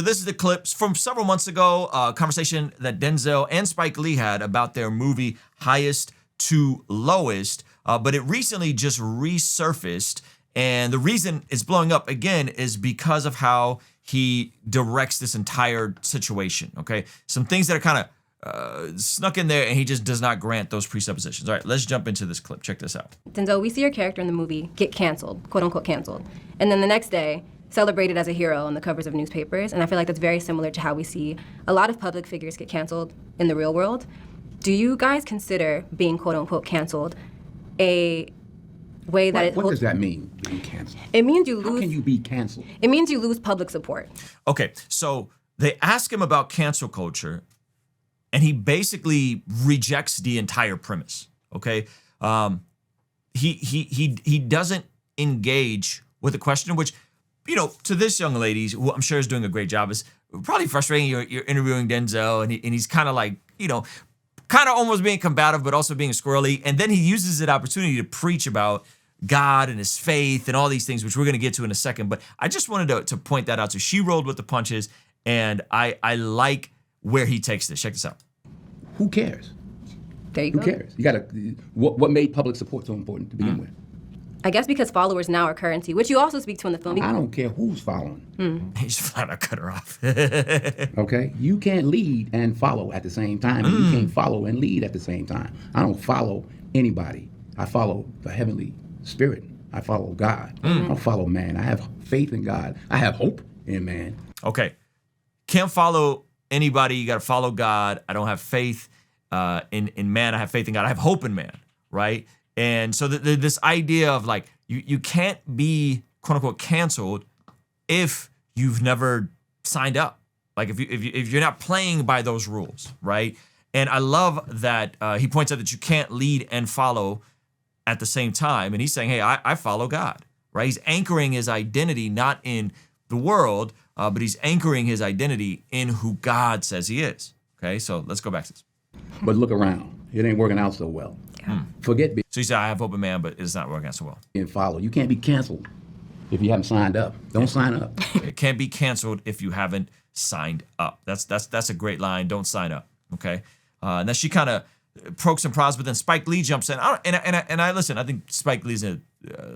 This is the clips from several months ago, a conversation that Denzel and Spike Lee had about their movie Highest to Lowest, but it recently just resurfaced, and the reason it's blowing up again is because of how he directs this entire situation, okay? Some things that are kind of snuck in there, and he just does not grant those presuppositions. All right, let's jump into this clip. Check this out. Denzel, we see your character in the movie get canceled, quote unquote canceled, and then the next day, celebrated as a hero on the covers of newspapers, and I feel like that's very similar to how we see a lot of public figures get canceled in the real world. Do you guys consider being quote-unquote canceled a way that What does that mean, being canceled? It means you lose... How can you be canceled? It means you lose public support. Okay, so they ask him about cancel culture, and he basically rejects the entire premise, okay? He doesn't engage with the question, which, you know, to this young lady, who I'm sure is doing a great job, is probably frustrating. You're interviewing Denzel, and he's kind of like, you know, kind of almost being combative, but also being squirrely. And then he uses that opportunity to preach about God and his faith and all these things, which we're going to get to in a second. But I just wanted to point that out. So she rolled with the punches, and I like where he takes this. Check this out. Who cares? There you go. Who cares? You gotta. What made public support so important to begin with? I guess because followers now are currency, which you also speak to in the film. I don't care who's following. He's flat out cut her off. Okay? You can't lead and follow at the same time. And you can't follow and lead at the same time. I don't follow anybody. I follow the heavenly spirit. I follow God. I don't follow man. I have faith in God. I have hope in man. Okay. Can't follow anybody. You got to follow God. I don't have faith in man. I have faith in God. I have hope in man, right? And so this idea of like, you can't be quote unquote canceled if you've never signed up. Like if you're not playing by those rules, right? And I love that he points out that you can't lead and follow at the same time. And he's saying, hey, I follow God, right? He's anchoring his identity not in the world, but he's anchoring his identity in who God says he is. Okay, so let's go back to this. But look around. It ain't working out so well. Forget being So you say, I have hope in man, but it's not working out so well. followed. You can't be canceled if you haven't signed up. Don't sign up. It can't be canceled if you haven't signed up. That's a great line. Don't sign up. Okay. And then she kind of pokes and prods, but then Spike Lee jumps in. I listen. I think Spike Lee's a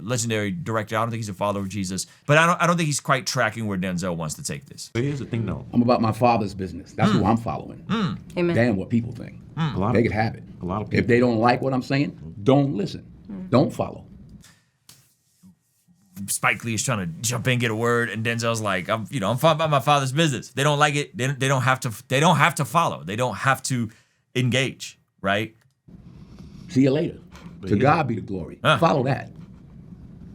legendary director. I don't think he's a follower of Jesus, but I don't think he's quite tracking where Denzel wants to take this. But here's the thing, though. I'm about my father's business. That's who I'm following. Amen. Damn what people think. They could have it. A lot of people. If they don't like what I'm saying, don't listen. Don't follow. Spike Lee is trying to jump in, get a word, and Denzel's like, I'm about my father's business. They don't like it. They don't have to follow. They don't have to engage, right? See you later. To God be the glory. Follow that.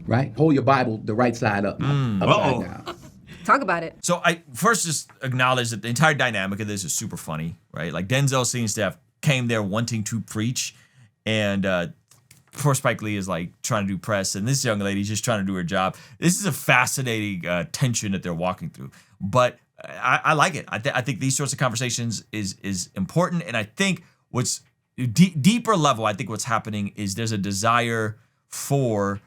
Right? Hold your Bible the right side up. Upside down. Talk about it. So I first just acknowledge that the entire dynamic of this is super funny, right? Like Denzel seems to have came there wanting to preach, and poor Spike Lee is like trying to do press, and this young lady's just trying to do her job. This is a fascinating tension that they're walking through, but I like it. I think these sorts of conversations is important, and I think what's deeper level, I think what's happening is there's a desire for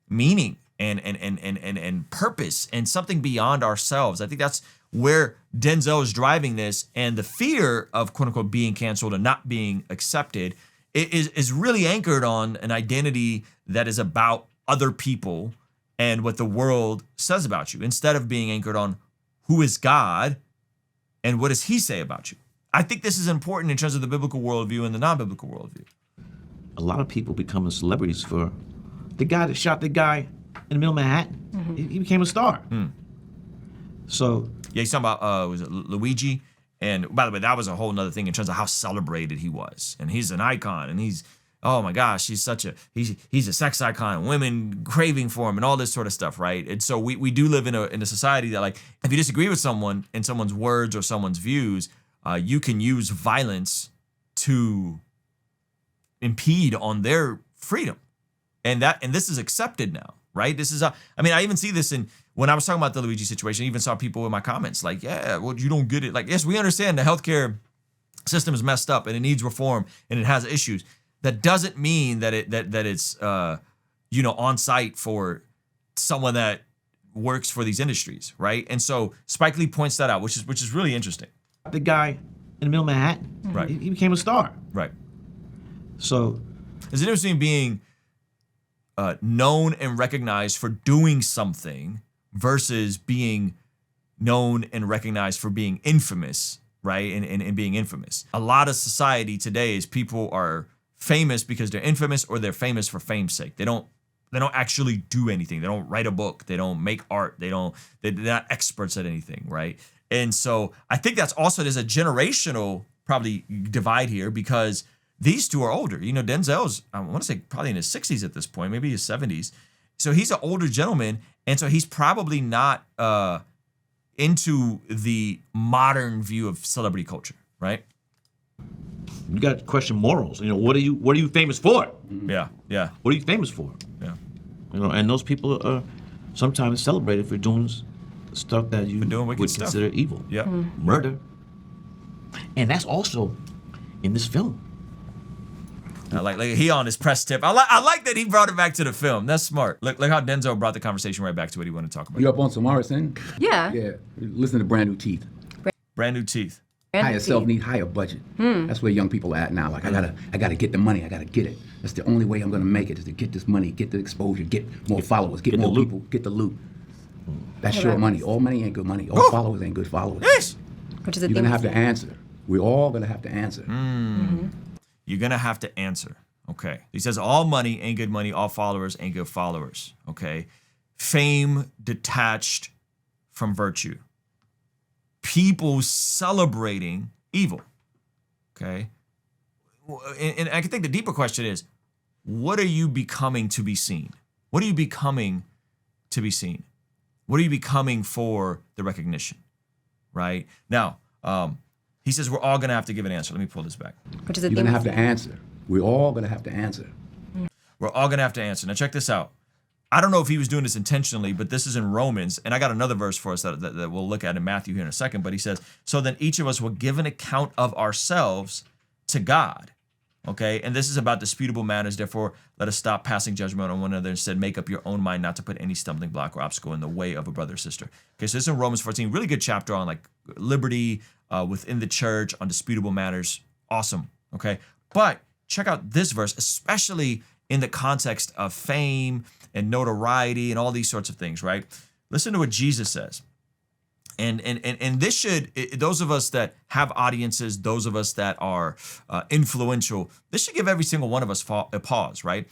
meaning and purpose and something beyond ourselves. I think that's where Denzel is driving this, and the fear of quote unquote being canceled and not being accepted is really anchored on an identity that is about other people and what the world says about you, instead of being anchored on who is God and what does he say about you. I think this is important in terms of the biblical worldview and the non-biblical worldview. A lot of people becoming celebrities for the guy that shot the guy in the middle of Manhattan. He became a star. So yeah, he's talking about was it Luigi? And by the way, that was a whole nother thing in terms of how celebrated he was. And he's an icon, and he's, oh my gosh, he's a sex icon, and women craving for him and all this sort of stuff, right? And so we do live in a society that, like, if you disagree with someone in someone's words or someone's views, you can use violence to impede on their freedom. And this is accepted now, right? This is I even see this when I was talking about the Luigi situation, I even saw people in my comments like, yeah, well, you don't get it. Like, yes, we understand the healthcare system is messed up and it needs reform and it has issues. That doesn't mean that it's on site for someone that works for these industries, right? And so Spike Lee points that out, which is really interesting. The guy in the middle of Manhattan. Right. He became a star. Right. So There's an difference between being known and recognized for doing something versus being known and recognized for being infamous, right? And being infamous. A lot of society today is people are famous because they're infamous or they're famous for fame's sake. They don't actually do anything. They don't write a book. They don't make art. They're not experts at anything, right? And so I think that's also, there's a generational probably divide here because these two are older. You know, Denzel's, I want to say probably in his 60s at this point, maybe his 70s. So he's an older gentleman. And so he's probably not into the modern view of celebrity culture, right? you got to question morals. You know, what are you famous for? Yeah, yeah. What are you famous for? Yeah. You know, and those people are sometimes celebrated for doing stuff that you would consider evil. Yeah. Murder. And that's also in this film. Like he on his press tip. I like that he brought it back to the film. That's smart. Look how Denzel brought the conversation right back to what he wanted to talk about. You up on some Morrison? Yeah. Yeah. Listen to Brand New Teeth. Brand New Teeth. Higher self-need, higher budget. That's where young people are at now. Like I gotta get the money. I gotta get it. That's the only way I'm gonna make it is to get this money, get the exposure, get more followers, get more people, get the loot. That's short money. All money ain't good money. All followers ain't good followers. Yes. Which is a You're gonna have to answer. We're all gonna have to answer. You're gonna have to answer. Okay. He says all money ain't good money. All followers ain't good followers. Okay. Fame detached from virtue. People celebrating evil. Okay. And I think the deeper question is, what are you becoming to be seen? What are you becoming to be seen? What are you becoming for the recognition? Right? Now, he says we're all going to have to give an answer. Let me pull this back. Which is a You're gonna have to answer. We're all gonna have to answer. We're all going to have to answer. Now, check this out. I don't know if he was doing this intentionally, but this is in Romans, and I got another verse for us that we'll look at in Matthew here in a second, but he says, so then each of us will give an account of ourselves to God, okay? And this is about disputable matters, therefore, let us stop passing judgment on one another, instead make up your own mind not to put any stumbling block or obstacle in the way of a brother or sister. Okay, so this is in Romans 14, really good chapter on like liberty within the church, on disputable matters, awesome, okay? But check out this verse, especially in the context of fame and notoriety and all these sorts of things, right? Listen to what Jesus says. And this should, those of us that have audiences, those of us that are influential, this should give every single one of us a pause, right?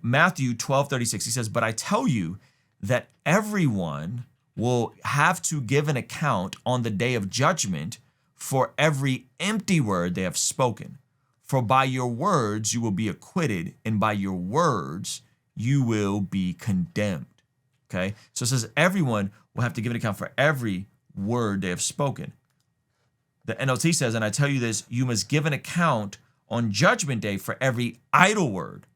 Matthew 12:36, he says, but I tell you that everyone will have to give an account on the day of judgment for every empty word they have spoken. For by your words you will be acquitted, and by your words you will be condemned. Okay? So it says everyone will have to give an account for every word they have spoken. The NLT says, and I tell you this, you must give an account on judgment day for every idle word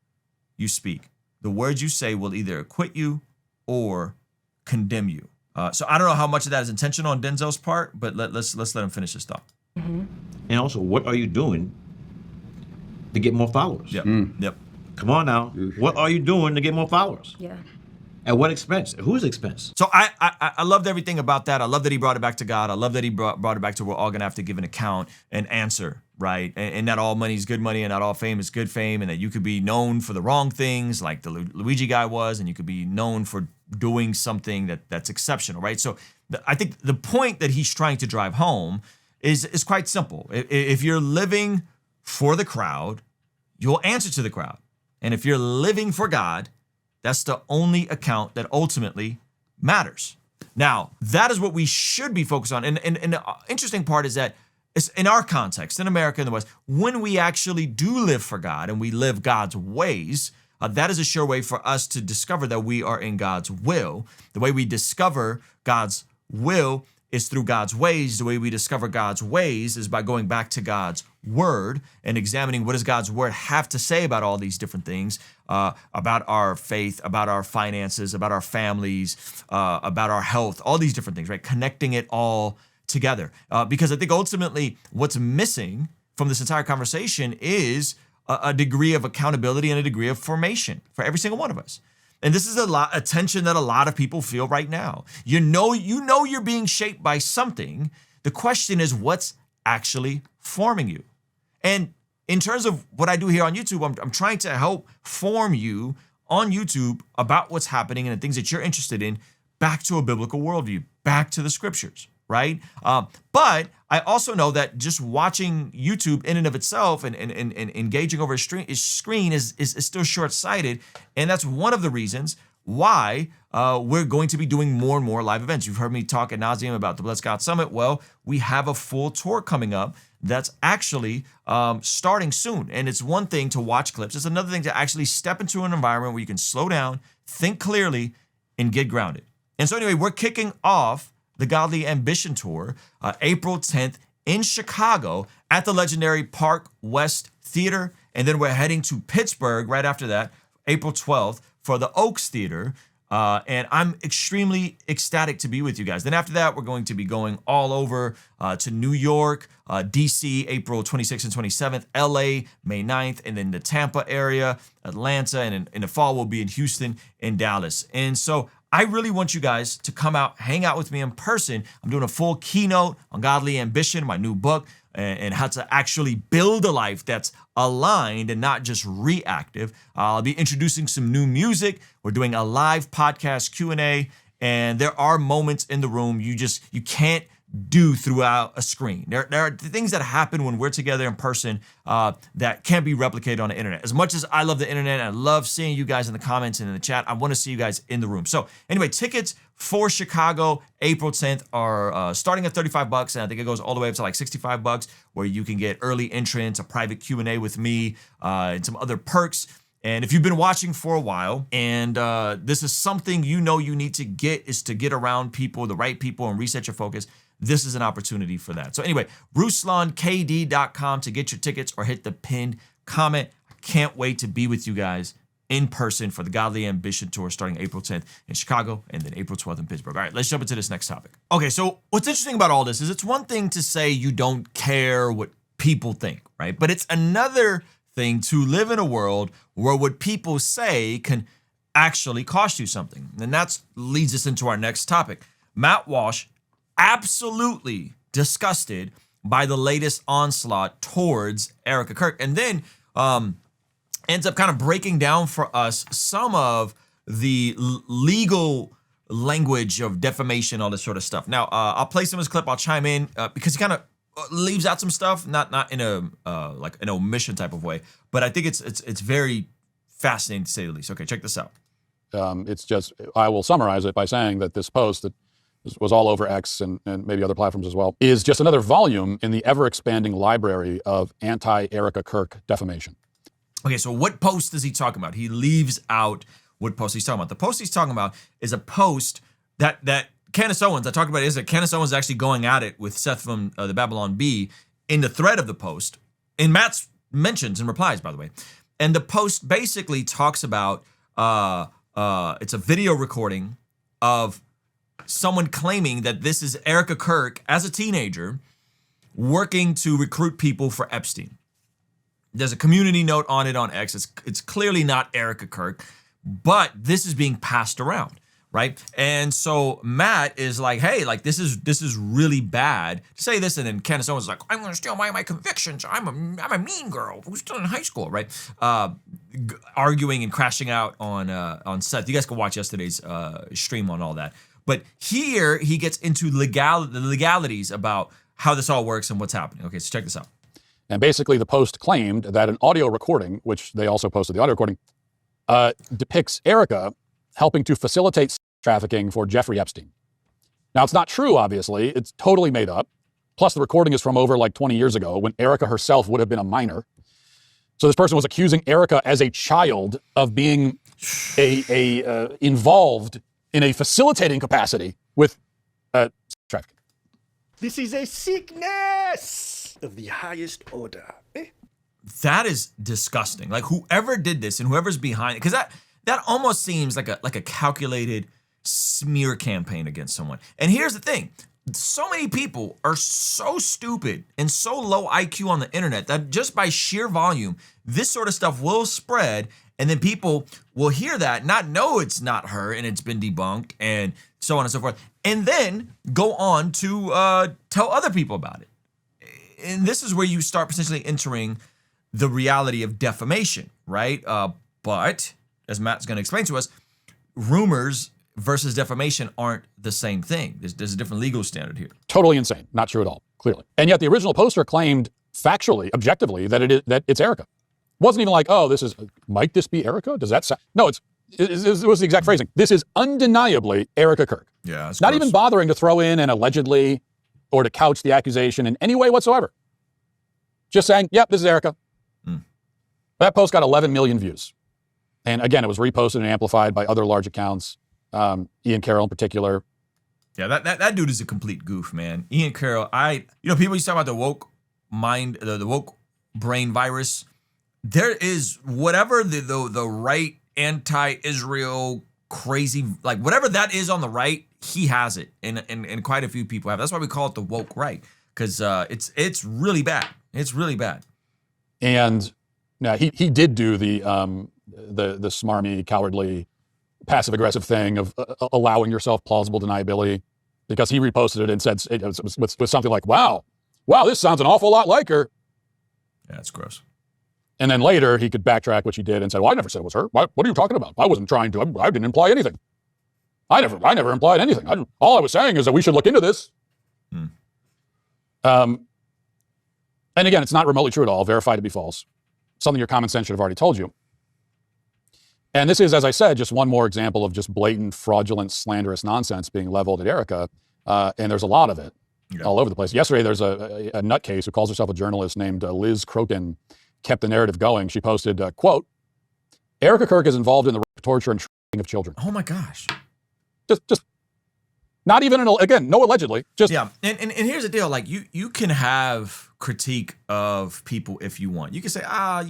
you speak. The words you say will either acquit you or condemn you. So I don't know how much of that is intentional on Denzel's part, but let's let him finish his thought. And also, what are you doing to get more followers? Yep. Yep. Come on now. What are you doing to get more followers? Yeah. At what expense? At whose expense? So I loved everything about that. I love that he brought it back to God. I love that he brought it back to we're all going to have to give an account and answer, right? And not all money is good money and not all fame is good fame, and that you could be known for the wrong things like the Luigi guy was, and you could be known for doing something that's exceptional, right? So I think the point that he's trying to drive home is quite simple. If you're living for the crowd, you'll answer to the crowd. And if you're living for God, that's the only account that ultimately matters. Now, that is what we should be focused on. And the interesting part is that it's in our context, in America, in the West, when we actually do live for God and we live God's ways, that is a sure way for us to discover that we are in God's will. The way we discover God's will is through God's ways. The way we discover God's ways is by going back to God's word and examining what does God's word have to say about all these different things, about our faith, about our finances, about our families, about our health, all these different things, right? Connecting it all together. Because I think ultimately what's missing from this entire conversation is a degree of accountability and a degree of formation for every single one of us. And this is a tension that a lot of people feel right now. You know you're being shaped by something. The question is, what's actually forming you? And in terms of what I do here on YouTube, I'm trying to help form you on YouTube about what's happening and the things that you're interested in back to a biblical worldview, back to the scriptures, right? But I also know that just watching YouTube in and of itself and engaging over a screen is still short-sighted. And that's one of the reasons why we're going to be doing more and more live events. You've heard me talk ad nauseum about the Bless God Summit. Well, we have a full tour coming up that's actually starting soon. And it's one thing to watch clips. It's another thing to actually step into an environment where you can slow down, think clearly, and get grounded. And so anyway, we're kicking off the Godly Ambition Tour, April 10th in Chicago at the legendary Park West Theater. And then we're heading to Pittsburgh right after that, April 12th, for the Oaks Theater. And I'm extremely ecstatic to be with you guys. Then after that, we're going to be going all over to New York, DC, April 26th and 27th, LA, May 9th, and then the Tampa area, Atlanta, and in the fall, we'll be in Houston and Dallas. And so I really want you guys to come out, hang out with me in person. I'm doing a full keynote on Godly Ambition, my new book, and how to actually build a life that's aligned and not just reactive. I'll be introducing some new music. We're doing a live podcast Q&A, and there are moments in the room you can't do throughout a screen. There are things that happen when we're together in person that can't be replicated on the internet. As much as I love the internet and I love seeing you guys in the comments and in the chat, I want to see you guys in the room. So anyway, tickets for Chicago, April 10th are starting at $35, and I think it goes all the way up to like $65, where you can get early entrance, a private Q&A with me, and some other perks. And if you've been watching for a while and this is something you know you need to get, is to get around people, the right people, and reset your focus, this is an opportunity for that. So anyway, RuslanKD.com to get your tickets, or hit the pinned comment. I can't wait to be with you guys in person for the Godly Ambition Tour starting April 10th in Chicago and then April 12th in Pittsburgh. All right, let's jump into this next topic. Okay, so what's interesting about all this is it's one thing to say you don't care what people think, right? But it's another thing to live in a world where what people say can actually cost you something. And that leads us into our next topic. Matt Walsh, absolutely disgusted by the latest onslaught towards Erika Kirk, and then ends up kind of breaking down for us some of the legal language of defamation, all this sort of stuff. Now, I'll play some of his clip. I'll chime in because he kind of leaves out some stuff, not in a like an omission type of way, but I think it's very fascinating to say the least. Okay, check this out. It's just, I will summarize it by saying that this post that was all over X and maybe other platforms as well, is just another volume in the ever-expanding library of anti-Erika Kirk defamation. Okay, so what post is he talking about? He leaves out what post he's talking about. The post he's talking about is a post that Candace Owens, I talked about it, is that Candace Owens is actually going at it with Seth from the Babylon Bee in the thread of the post, in Matt's mentions and replies, by the way. And the post basically talks about, it's a video recording of someone claiming that this is Erika Kirk as a teenager working to recruit people for Epstein. There's a community note on it on X. It's clearly not Erika Kirk, but this is being passed around, right? And so Matt is like, hey, like this is really bad to say this, and then Candace Owens is like, I'm going to steal my convictions. I'm a mean girl who's still in high school, right? Arguing and crashing out on Seth. You guys can watch yesterday's stream on all that. But here he gets into the legalities about how this all works and what's happening. Okay, so check this out. And basically the post claimed that an audio recording, which they also posted the audio recording, depicts Erika helping to facilitate trafficking for Jeffrey Epstein. Now, it's not true, obviously. It's totally made up. Plus, the recording is from over like 20 years ago when Erika herself would have been a minor. So this person was accusing Erika as a child of being involved in a facilitating capacity with trafficking. This is a sickness of the highest order. That is disgusting. Like whoever did this and whoever's behind it, because that almost seems like a calculated smear campaign against someone. And here's the thing. So many people are so stupid and so low IQ on the internet that just by sheer volume, this sort of stuff will spread And then people will hear that, not know it's not her and it's been debunked and so on and so forth, and then go on to tell other people about it. And this is where you start potentially entering the reality of defamation, right? But as Matt's going to explain to us, rumors versus defamation aren't the same thing. There's a different legal standard here. Totally insane. Not true at all, clearly. And yet the original poster claimed factually, objectively, that it's Erika. It wasn't even like, oh, might this be Erika? Does that sound? No, it was the exact phrasing. This is undeniably Erika Kirk. Yeah, it's not gross. even bothering to throw in an allegedly or to couch the accusation in any way whatsoever. Just saying, yep, this is Erika. That post got 11 million views. And again, it was reposted and amplified by other large accounts. Ian Carroll in particular. Yeah, that dude is a complete goof, man. Ian Carroll, people used to talk about the woke mind, the woke brain virus. There is whatever the right anti-Israel crazy, like whatever that is on the right, he has it, and quite a few people have. That's why we call it the woke right, because it's really bad. It's really bad. And now he did do the smarmy, cowardly, passive-aggressive thing of allowing yourself plausible deniability, because he reposted it and said it was something like, wow, this sounds an awful lot like her. Yeah, it's gross. And then later he could backtrack, which he did, and said, well, I never said it was her. What are you talking about? I wasn't trying to. I didn't imply anything. I never implied anything. All I was saying is that we should look into this. And again, it's not remotely true at all, verified to be false. Something your common sense should have already told you. And this is, as I said, just one more example of just blatant, fraudulent, slanderous nonsense being leveled at Erika. And there's a lot of it all over the place. Yesterday, there's a nutcase who calls herself a journalist named Liz Crokin, kept the narrative going. She posted, quote, Erika Kirk is involved in the rape, torture, and trafficking of children. Oh my gosh. Just not even, again, no allegedly. Just yeah, and here's the deal. Like, you can have critique of people if you want. You can say, I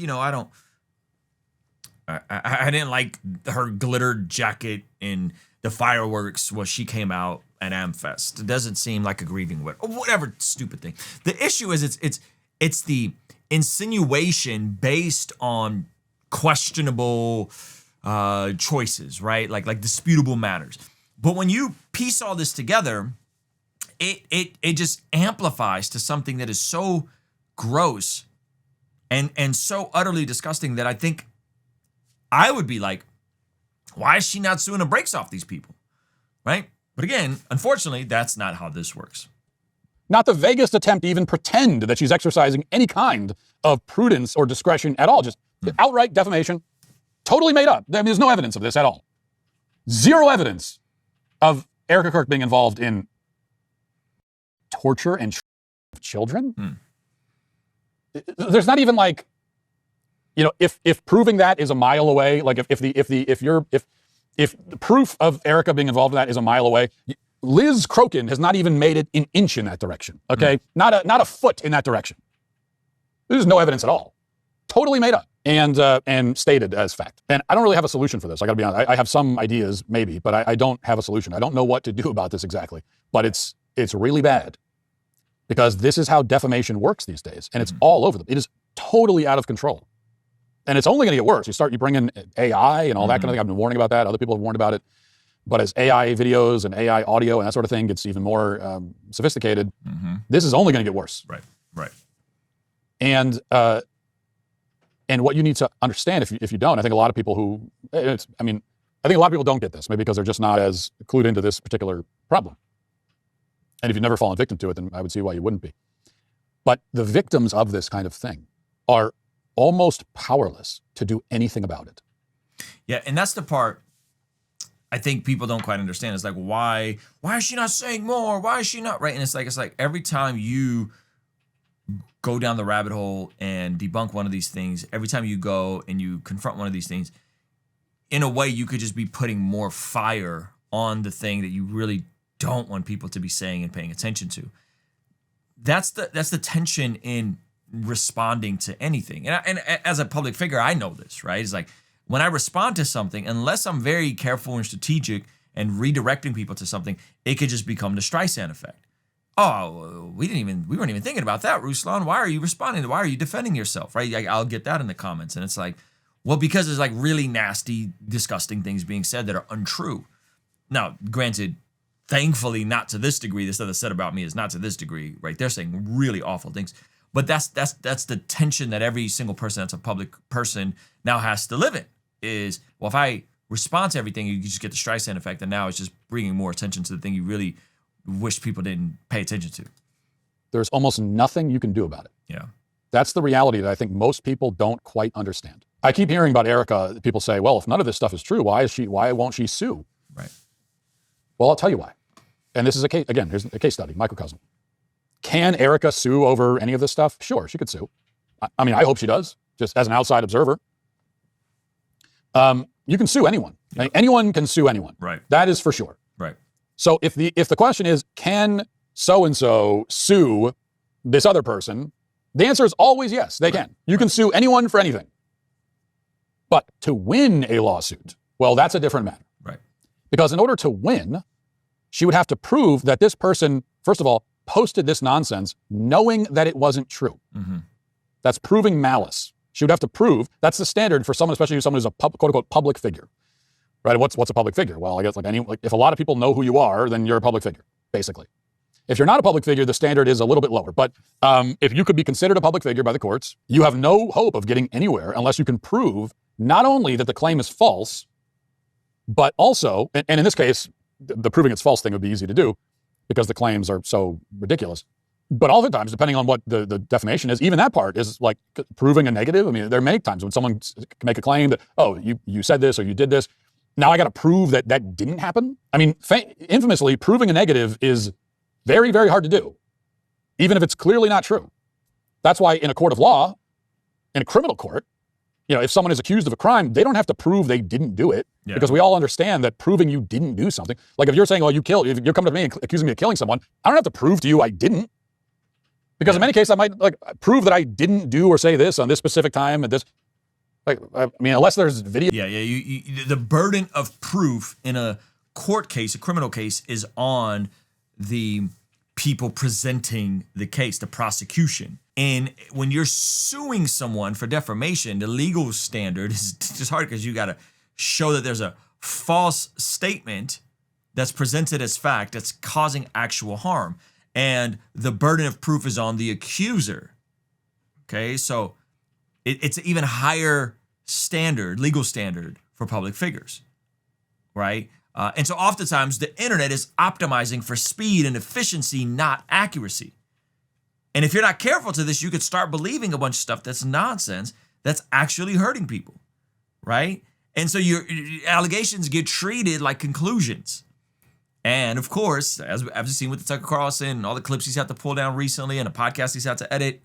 didn't like her glitter jacket in the fireworks when she came out at Amfest. It doesn't seem like a grieving whatever stupid thing. The issue is it's the insinuation based on questionable choices, right? Like disputable matters. But when you piece all this together, it just amplifies to something that is so gross and so utterly disgusting that I think I would be like, why is she not suing the brakes off these people, right? But again, unfortunately, that's not how this works. not the vaguest attempt to even pretend that she's exercising any kind of prudence or discretion at all. Just outright defamation, totally made up. I mean, there's no evidence of this at all. Zero evidence of Erika Kirk being involved in torture and of children. There's not even like, you know, if proving that is a mile away, like if the proof of Erika being involved in that is a mile away, Liz Crokin has not even made it an inch in that direction. Okay, not a foot in that direction. There's no evidence at all. Totally made up and stated as fact. And I don't really have a solution for this. I got to be honest. I have some ideas maybe, but I don't have a solution. I don't know what to do about this exactly. But it's really bad because this is how defamation works these days, and it's all over them. It is totally out of control. And it's only going to get worse. You bring in AI and all that kind of thing. I've been warning about that. Other people have warned about it. But as AI videos and AI audio and that sort of thing gets even more sophisticated, this is only going to get worse. Right. And what you need to understand, if you don't, I think a lot of people I think a lot of people don't get this, maybe because they're just not as clued into this particular problem. And if you've never fallen victim to it, then I would see why you wouldn't be. But the victims of this kind of thing are almost powerless to do anything about it. Yeah, and that's the part I think people don't quite understand. It's like, why is she not saying more? Why is she not right? And it's like every time you go down the rabbit hole and debunk one of these things, every time you go and you confront one of these things, in a way you could just be putting more fire on the thing that you really don't want people to be saying and paying attention to. That's the tension in responding to anything. And as a public figure, I know this, right? It's like when I respond to something, unless I'm very careful and strategic and redirecting people to something, it could just become the Streisand effect. Oh, we weren't even thinking about that, Ruslan. Why are you responding? Why are you defending yourself? Right? I'll get that in the comments. And it's like, Well, because there's like really nasty, disgusting things being said that are untrue. Now, granted, thankfully, not to this degree. The stuff that's said about me is not to this degree, right? They're saying really awful things. But that's the tension that every single person that's a public person now has to live in. Is, well, if I respond to everything, you just get the Streisand effect, and now it's just bringing more attention to the thing you really wish people didn't pay attention to. There's almost nothing you can do about it. Yeah. That's the reality that I think most people don't quite understand. I keep hearing about Erika. People say, well, if none of this stuff is true, why won't she sue? Right. Well, I'll tell you why. And this is a case, again, here's a case study, microcosm. Can Erika sue over any of this stuff? Sure, she could sue. I mean, I hope she does, just as an outside observer. You can sue anyone. Yeah. Anyone can sue anyone. Right. That is for sure. Right. So if the question is, can so-and-so sue this other person? The answer is always yes, they can. You can sue anyone for anything. But to win a lawsuit, well, that's a different matter. Right. Because in order to win, she would have to prove that this person, first of all, posted this nonsense knowing that it wasn't true. Mm-hmm. That's proving malice. She would have to prove, that's the standard for someone, especially someone who's a quote-unquote public figure. Right? What's a public figure? Well, I guess like if a lot of people know who you are, then you're a public figure, basically. If you're not a public figure, the standard is a little bit lower. But if you could be considered a public figure by the courts, you have no hope of getting anywhere unless you can prove not only that the claim is false, but also, and in this case, the proving it's false thing would be easy to do because the claims are so ridiculous. But oftentimes, depending on what the defamation is, even that part is like proving a negative. I mean, there are many times when someone can make a claim that, oh, you said this or you did this. Now I got to prove that that didn't happen. I mean, infamously, proving a negative is very, very hard to do, even if it's clearly not true. That's why in a court of law, in a criminal court, if someone is accused of a crime, they don't have to prove they didn't do it, because we all understand that proving you didn't do something, like if you're saying, well, if you're coming to me and accusing me of killing someone, I don't have to prove to you I didn't, because in many cases I might prove that I didn't do or say this on this specific time at this. Unless there's video. Yeah. The burden of proof in a court case, a criminal case, is on the people presenting the case, the prosecution. And when you're suing someone for defamation, the legal standard is just hard because you got to show that there's a false statement that's presented as fact that's causing actual harm. And the burden of proof is on the accuser. Okay, so it's an even higher standard, legal standard for public figures, right? And so oftentimes the internet is optimizing for speed and efficiency, not accuracy. And if you're not careful to this, you could start believing a bunch of stuff that's nonsense that's actually hurting people, right? And so your allegations get treated like conclusions. And of course, as we've seen with the Tucker Carlson and all the clips he's had to pull down recently and the podcast he's had to edit,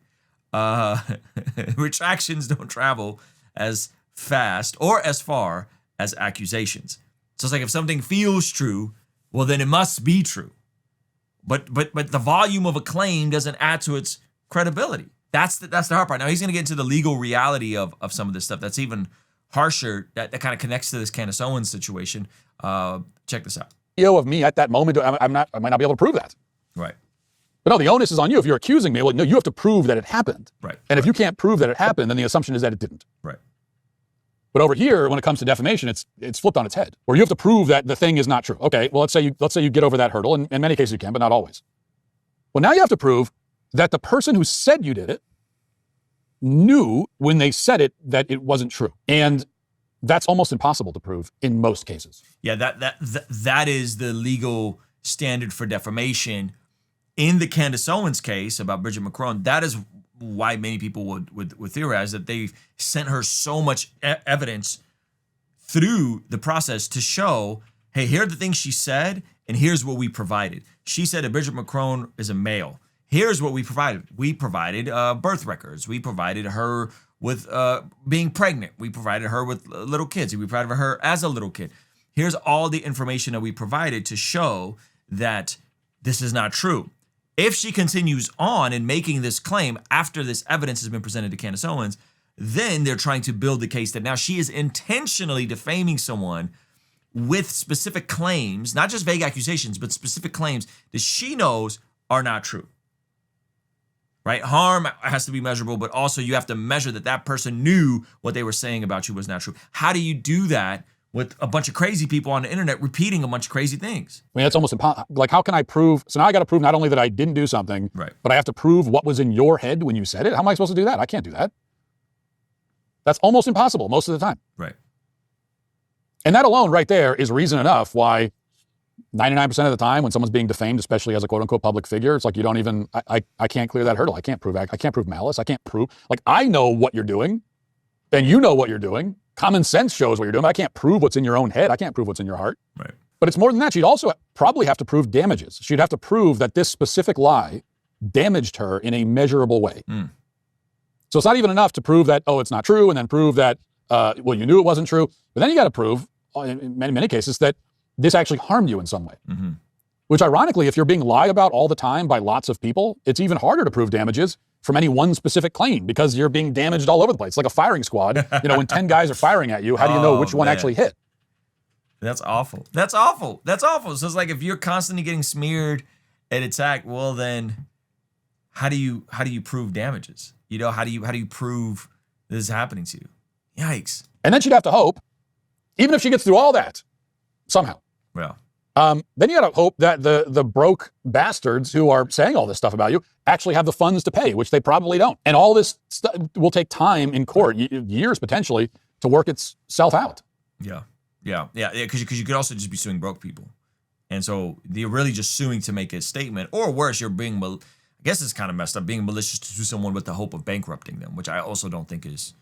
retractions don't travel as fast or as far as accusations. So it's like if something feels true, well, then it must be true. But the volume of a claim doesn't add to its credibility. That's the hard part. Now he's going to get into the legal reality of some of this stuff that's even harsher, that kind of connects to this Candace Owens situation. Check this out. Of me at that moment, I might not be able to prove that. Right. But no, the onus is on you. If you're accusing me, well, no, you have to prove that it happened. Right. And if you can't prove that it happened, then the assumption is that it didn't. Right. But over here, when it comes to defamation, it's flipped on its head, where you have to prove that the thing is not true. Okay, well, let's say you get over that hurdle, and in many cases you can, but not always. Well, now you have to prove that the person who said you did it knew when they said it that it wasn't true. And that's almost impossible to prove in most cases. Yeah, that is the legal standard for defamation. In the Candace Owens case about Bridget McCrone, that is why many people would theorize that they sent her so much evidence through the process to show, hey, here are the things she said, and here's what we provided. She said that Bridget McCrone is a male. Here's what we provided. We provided birth records. We provided her with being pregnant. We provided her with little kids. We provided her as a little kid. Here's all the information that we provided to show that this is not true. If she continues on in making this claim after this evidence has been presented to Candace Owens, then they're trying to build the case that now she is intentionally defaming someone with specific claims, not just vague accusations, but specific claims that she knows are not true. right? Harm has to be measurable, but also you have to measure that person knew what they were saying about you was not true. How do you do that with a bunch of crazy people on the internet repeating a bunch of crazy things? I mean, it's almost impossible. Like, how can I prove? So now I got to prove not only that I didn't do something, right, but I have to prove what was in your head when you said it. How am I supposed to do that? I can't do that. That's almost impossible most of the time. Right. And that alone right there is reason enough why 99% of the time when someone's being defamed, especially as a quote unquote public figure, it's like you don't even, I can't clear that hurdle. I can't prove malice. I can't prove, like, I know what you're doing and you know what you're doing. Common sense shows what you're doing, but I can't prove what's in your own head. I can't prove what's in your heart. Right. But it's more than that. She'd also probably have to prove damages. She'd have to prove that this specific lie damaged her in a measurable way. So it's not even enough to prove that, oh, it's not true, and then prove that, well, you knew it wasn't true. But then you got to prove, in many cases, that this actually harmed you in some way. Which ironically, if you're being lied about all the time by lots of people, it's even harder to prove damages from any one specific claim because you're being damaged all over the place. It's like a firing squad. You know, when 10 guys are firing at you, how do you know which one actually hit? That's awful. That's awful. That's awful. So it's like if you're constantly getting smeared and attacked, well then, how do you prove damages? You know, how do you prove this is happening to you? Yikes. And then she'd have to hope, even if she gets through all that, somehow. Yeah. Then you got to hope that the broke bastards who are saying all this stuff about you actually have the funds to pay, which they probably don't. And all this will take time in court, years potentially, to work itself out. Yeah. Because you could also just be suing broke people, and so you're really just suing to make a statement, or worse, you're being, I guess it's kind of messed up, being malicious to sue someone with the hope of bankrupting them, which I also don't think is,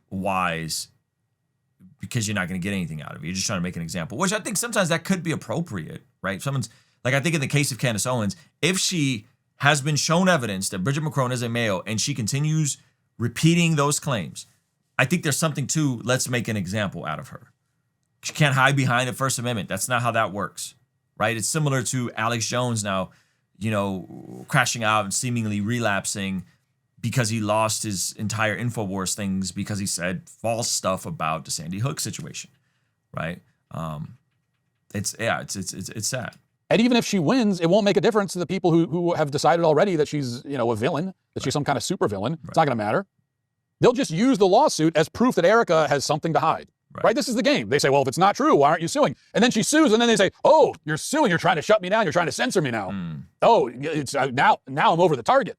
wise. Because you're not going to get anything out of it. You're just trying to make an example, which I think sometimes that could be appropriate, right? Someone's, like I think in the case of Candace Owens, if she has been shown evidence that Bridget McCrone is a male and she continues repeating those claims, I think there's something to, let's make an example out of her. She can't hide behind the First Amendment. That's not how that works, right? It's similar to Alex Jones now, crashing out and seemingly relapsing because he lost his entire InfoWars things because he said false stuff about the Sandy Hook situation, right? It's sad. And even if she wins, it won't make a difference to the people who have decided already that she's, a villain, that she's some kind of super villain. It's not going to matter. They'll just use the lawsuit as proof that Erika has something to hide, right? This is the game. They say, well, if it's not true, why aren't you suing? And then she sues, and then they say, oh, you're suing. You're trying to shut me down. You're trying to censor me now. Oh, it's now I'm over the target.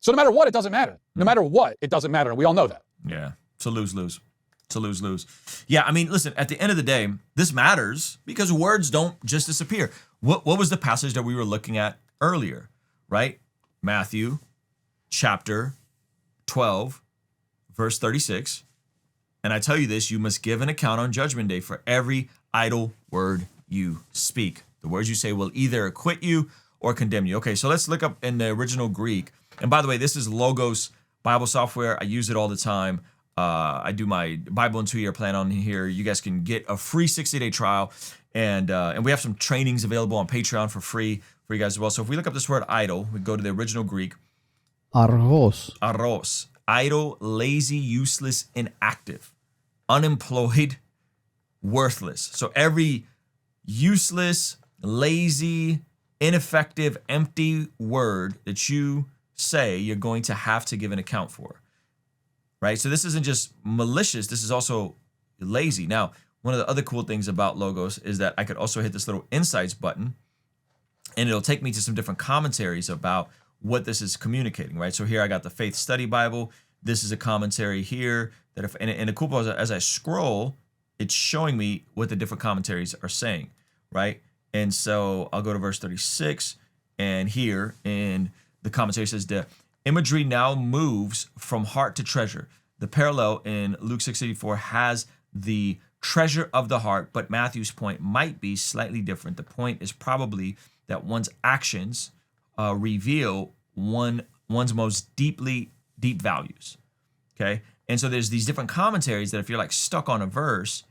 So no matter what, it doesn't matter. No matter what, it doesn't matter. And we all know that. Yeah. It's a lose-lose. It's a lose-lose. Yeah, I mean, listen, at the end of the day, this matters because words don't just disappear. What was the passage that we were looking at earlier, right? Matthew chapter 12, verse 36. And I tell you this, you must give an account on Judgment Day for every idle word you speak. The words you say will either acquit you or condemn you. Okay, so let's look up in the original Greek. And by the way, this is Logos Bible software. I use it all the time. I do my Bible in 2-year plan on here. You guys can get a free 60-day trial. And we have some trainings available on Patreon for free for you guys as well. So if we look up this word idle, we go to the original Greek. Aros. Idle, lazy, useless, inactive, unemployed, worthless. So every useless, lazy, ineffective, empty word that you say, you're going to have to give an account for, right? So this isn't just malicious, this is also lazy. Now, one of the other cool things about Logos is that I could also hit this little insights button and it'll take me to some different commentaries about what this is communicating, right? So here I got the Faith Study Bible. This is a commentary here that if, and the cool part is as I scroll, it's showing me what the different commentaries are saying, right? And so I'll go to verse 36 and here in the commentary says the imagery now moves from heart to treasure. The parallel in Luke 6:84 has the treasure of the heart, but Matthew's point might be slightly different. The point is probably that one's actions reveal one's most deep values. Okay, and so there's these different commentaries that if you're like stuck on a verse,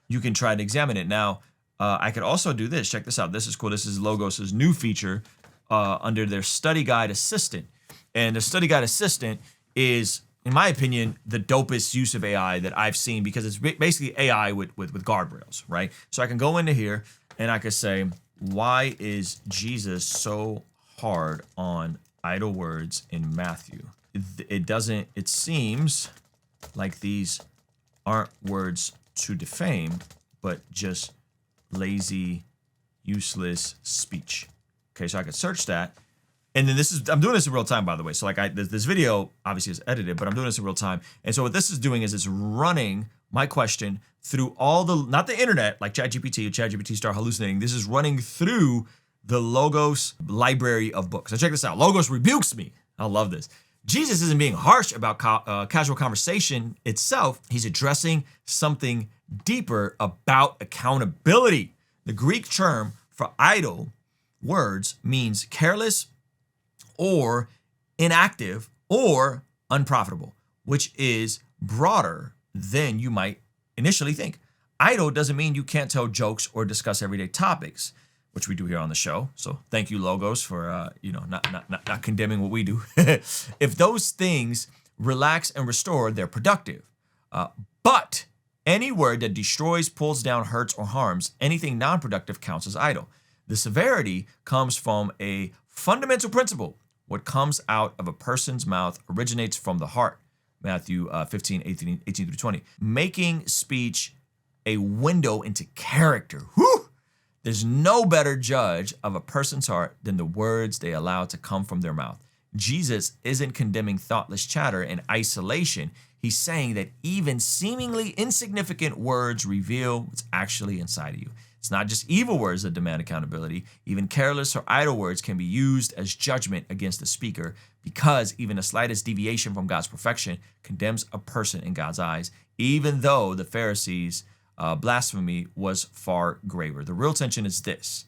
you can try to examine it. Now, I could also do this. Check this out. This is cool. This is Logos's new feature under their Study Guide Assistant. And the Study Guide Assistant is, in my opinion, the dopest use of AI that I've seen because it's basically AI with guardrails, right? So I can go into here and I could say, why is Jesus so hard on idle words in Matthew. It seems like these aren't words to defame, but just lazy, useless speech. Okay, so I could search that. And then I'm doing this in real time, by the way. So like this video obviously is edited, but I'm doing this in real time. And so what this is doing is it's running my question through all not the internet, like ChatGPT start hallucinating. This is running through the Logos library of books. So check this out. Logos rebukes me. I love this. Jesus isn't being harsh about casual conversation itself. He's addressing something deeper about accountability. The Greek term for idle words means careless or inactive or unprofitable, which is broader than you might initially think. Idle doesn't mean you can't tell jokes or discuss everyday topics, which we do here on the show. So thank you, Logos, for not condemning what we do. If those things relax and restore, they're productive. But any word that destroys, pulls down, hurts, or harms anything non-productive counts as idle. The severity comes from a fundamental principle. What comes out of a person's mouth originates from the heart. Matthew 15, 18 through 20. Making speech a window into character. Whew! There's no better judge of a person's heart than the words they allow to come from their mouth. Jesus isn't condemning thoughtless chatter in isolation. He's saying that even seemingly insignificant words reveal what's actually inside of you. It's not just evil words that demand accountability. Even careless or idle words can be used as judgment against the speaker, because even the slightest deviation from God's perfection condemns a person in God's eyes, even though the Pharisees' blasphemy was far graver. The real tension is this.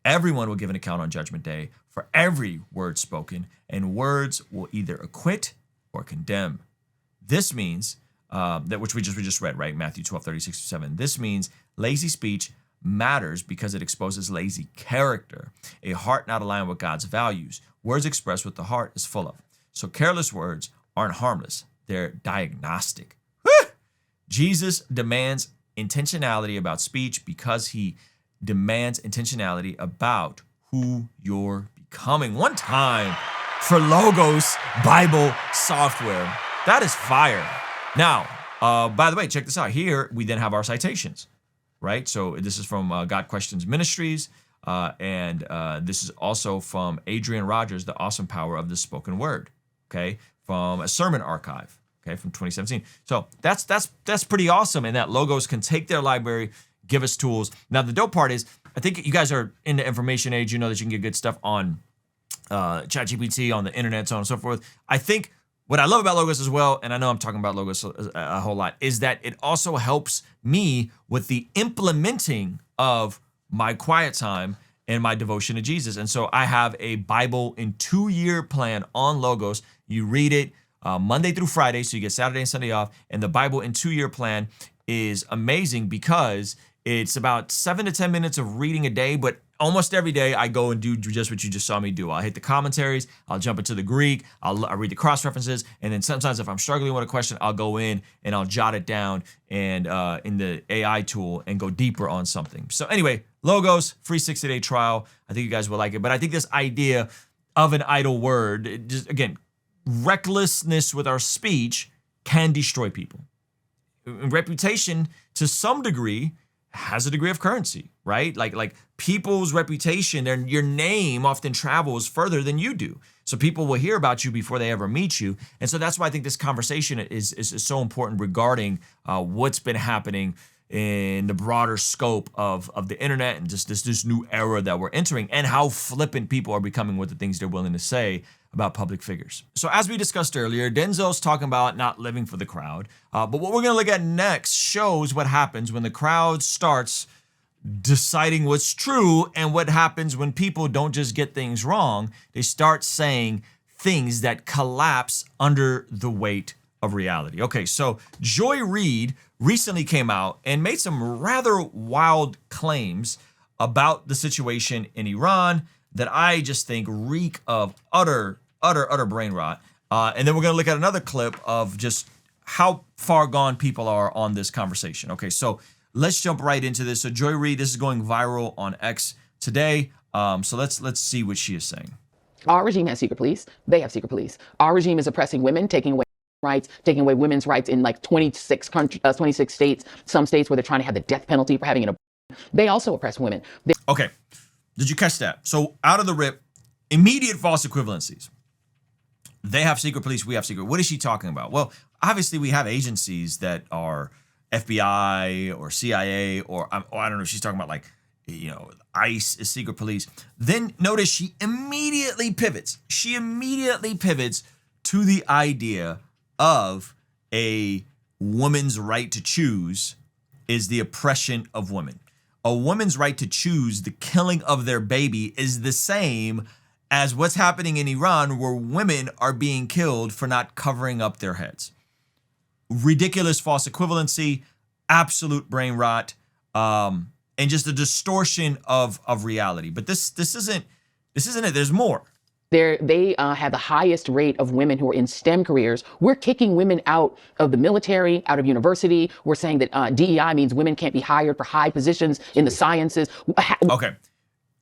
Everyone will give an account on Judgment Day for every word spoken, and words will either acquit or condemn. This means, that which we just read, right? Matthew 12, 36-7. This means lazy speech matters because it exposes lazy character, a heart not aligned with God's values. Words express what the heart is full of. So careless words aren't harmless. They're diagnostic. Jesus demands intentionality about speech because he demands intentionality about who you're becoming. One time for Logos Bible software. That is fire. Now, by the way, check this out. Here, we then have our citations, right? So this is from God Questions Ministries, and this is also from Adrian Rogers, The Awesome Power of the Spoken Word, okay? From a sermon archive, okay, from 2017. So that's pretty awesome, and that Logos can take their library, give us tools. Now, the dope part is, I think you guys are in the information age. You know that you can get good stuff on ChatGPT, on the internet, so on and so forth. I think what I love about Logos as well, and I know I'm talking about Logos a whole lot, is that it also helps me with the implementing of my quiet time and my devotion to Jesus. And so I have a Bible in 2-year plan on Logos. You read it Monday through Friday, so you get Saturday and Sunday off. And the Bible in 2-year plan is amazing because it's about 7 to 10 minutes of reading a day, but almost every day I go and do just what you just saw me do. I'll hit the commentaries, I'll jump into the Greek, I'll read the cross references, and then sometimes if I'm struggling with a question, I'll go in and I'll jot it down and in the AI tool and go deeper on something. So anyway, Logos, free 60-day trial. I think you guys will like it. But I think this idea of an idle word, just again, recklessness with our speech can destroy people. Reputation, to some degree, has a degree of currency, right? Like people's reputation, your name often travels further than you do. So people will hear about you before they ever meet you. And so that's why I think this conversation is so important regarding what's been happening in the broader scope of the internet and just this new era that we're entering, and how flippant people are becoming with the things they're willing to say about public figures. So as we discussed earlier, Denzel's talking about not living for the crowd. But what we're gonna look at next shows what happens when the crowd starts deciding what's true, and what happens when people don't just get things wrong, they start saying things that collapse under the weight of reality. Okay, so Joy Reid recently came out and made some rather wild claims about the situation in Iran that I just think reek of utter brain rot. And then we're gonna look at another clip of just how far gone people are on this conversation. Okay, so let's jump right into this. So Joy Reid, this is going viral on X today. So let's see what she is saying. Our regime has secret police. They have secret police. Our regime is oppressing women, taking away rights, taking away women's rights in like 26 states, some states where they're trying to have the death penalty for having an abortion. They also oppress women. Okay. Did you catch that? So out of the rip, immediate false equivalencies. They have secret police, we have secret. What is she talking about? Well, obviously we have agencies that are FBI or CIA or I don't know, she's talking about like, you know, ICE is secret police. Then notice she immediately pivots. She immediately pivots to the idea of a woman's right to choose is the oppression of women. A woman's right to choose the killing of their baby is the same as what's happening in Iran, where women are being killed for not covering up their heads. Ridiculous false equivalency, absolute brain rot, and just a distortion of reality. But this isn't it. There's more. They have the highest rate of women who are in STEM careers. We're kicking women out of the military, out of university. We're saying that DEI means women can't be hired for high positions in the sciences. Okay,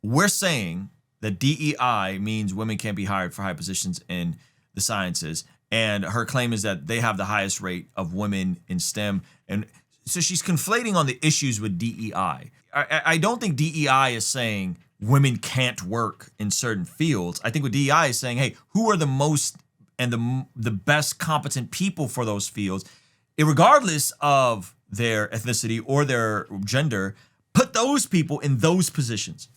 we're saying that DEI means women can't be hired for high positions in the sciences. And her claim is that they have the highest rate of women in STEM. And so she's conflating on the issues with DEI. I don't think DEI is saying women can't work in certain fields. I think what DEI is saying, hey, who are the most and the best competent people for those fields, regardless of their ethnicity or their gender, put those people in those positions.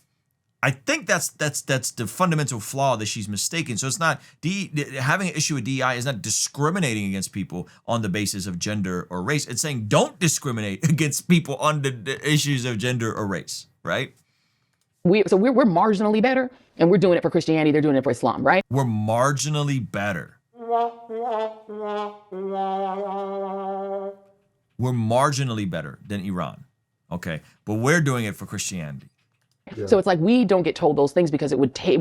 I think that's the fundamental flaw that she's mistaken. So it's not having an issue with DEI is not discriminating against people on the basis of gender or race. It's saying don't discriminate against people on the issues of gender or race, right? We're marginally better, and we're doing it for Christianity. They're doing it for Islam, right? We're marginally better. We're marginally better than Iran, okay? But we're doing it for Christianity. Yeah. So it's like we don't get told those things because it would take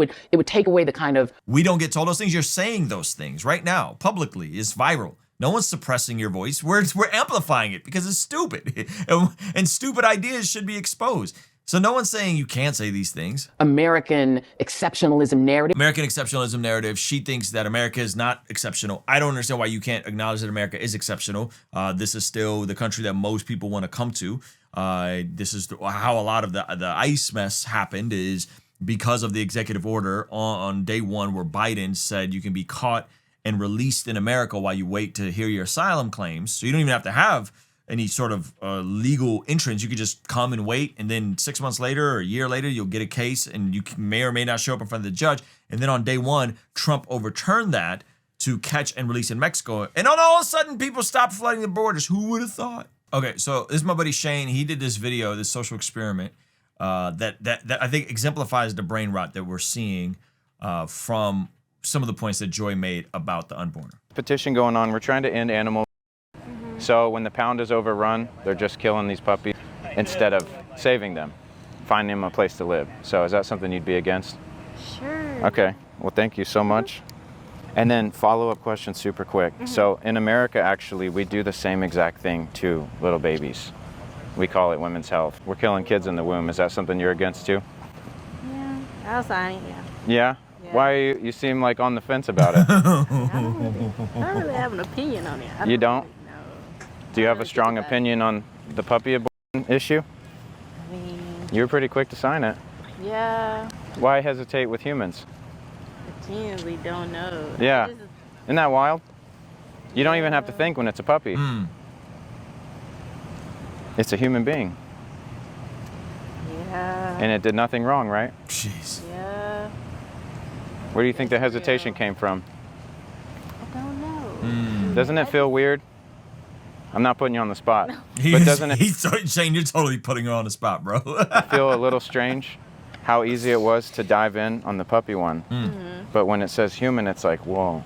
away the kind of... We don't get told those things. You're saying those things right now, publicly. It's viral. No one's suppressing your voice. We're amplifying it because it's stupid. And stupid ideas should be exposed. So no one's saying you can't say these things. American exceptionalism narrative. She thinks that America is not exceptional. I don't understand why you can't acknowledge that America is exceptional. This is still the country that most people want to come to. This is how a lot of the ICE mess happened, is because of the executive order on day one where Biden said you can be caught and released in America while you wait to hear your asylum claims. So you don't even have to have any sort of legal entrance. You could just come and wait, and then 6 months later or a year later, you'll get a case, and you may or may not show up in front of the judge. And then on day one, Trump overturned that to catch and release in Mexico. And all of a sudden, people stopped flooding the borders. Who would have thought? Okay, so this is my buddy Shane. He did this video, this social experiment that I think exemplifies the brain rot that we're seeing from some of the points that Joy made about the unborn. Petition going on. We're trying to end animal. So when the pound is overrun, they're just killing these puppies instead of saving them, finding them a place to live. So is that something you'd be against? Sure. Okay. Well, thank you so much. And then follow-up question super quick. So in America, actually, we do the same exact thing to little babies. We call it women's health. We're killing kids in the womb. Is that something you're against too? Yeah, I'll sign it, yeah. Yeah? Why are you seem like on the fence about it? I don't really have an opinion on it. You don't? No. Do you have a strong opinion on the puppy abortion issue? I mean... You were pretty quick to sign it. Yeah. Why hesitate with humans? The teens, we don't know. Yeah. Isn't that wild? You don't even have to think when it's a puppy. It's a human being. Yeah. And it did nothing wrong, right? Jeez. Yeah. Where do you think the hesitation came from? I don't know. Doesn't it feel weird? I'm not putting you on the spot. No. But doesn't it Shane, you're totally putting her on the spot, bro. feel a little strange how easy it was to dive in on the puppy one? But when it says human, it's like, whoa.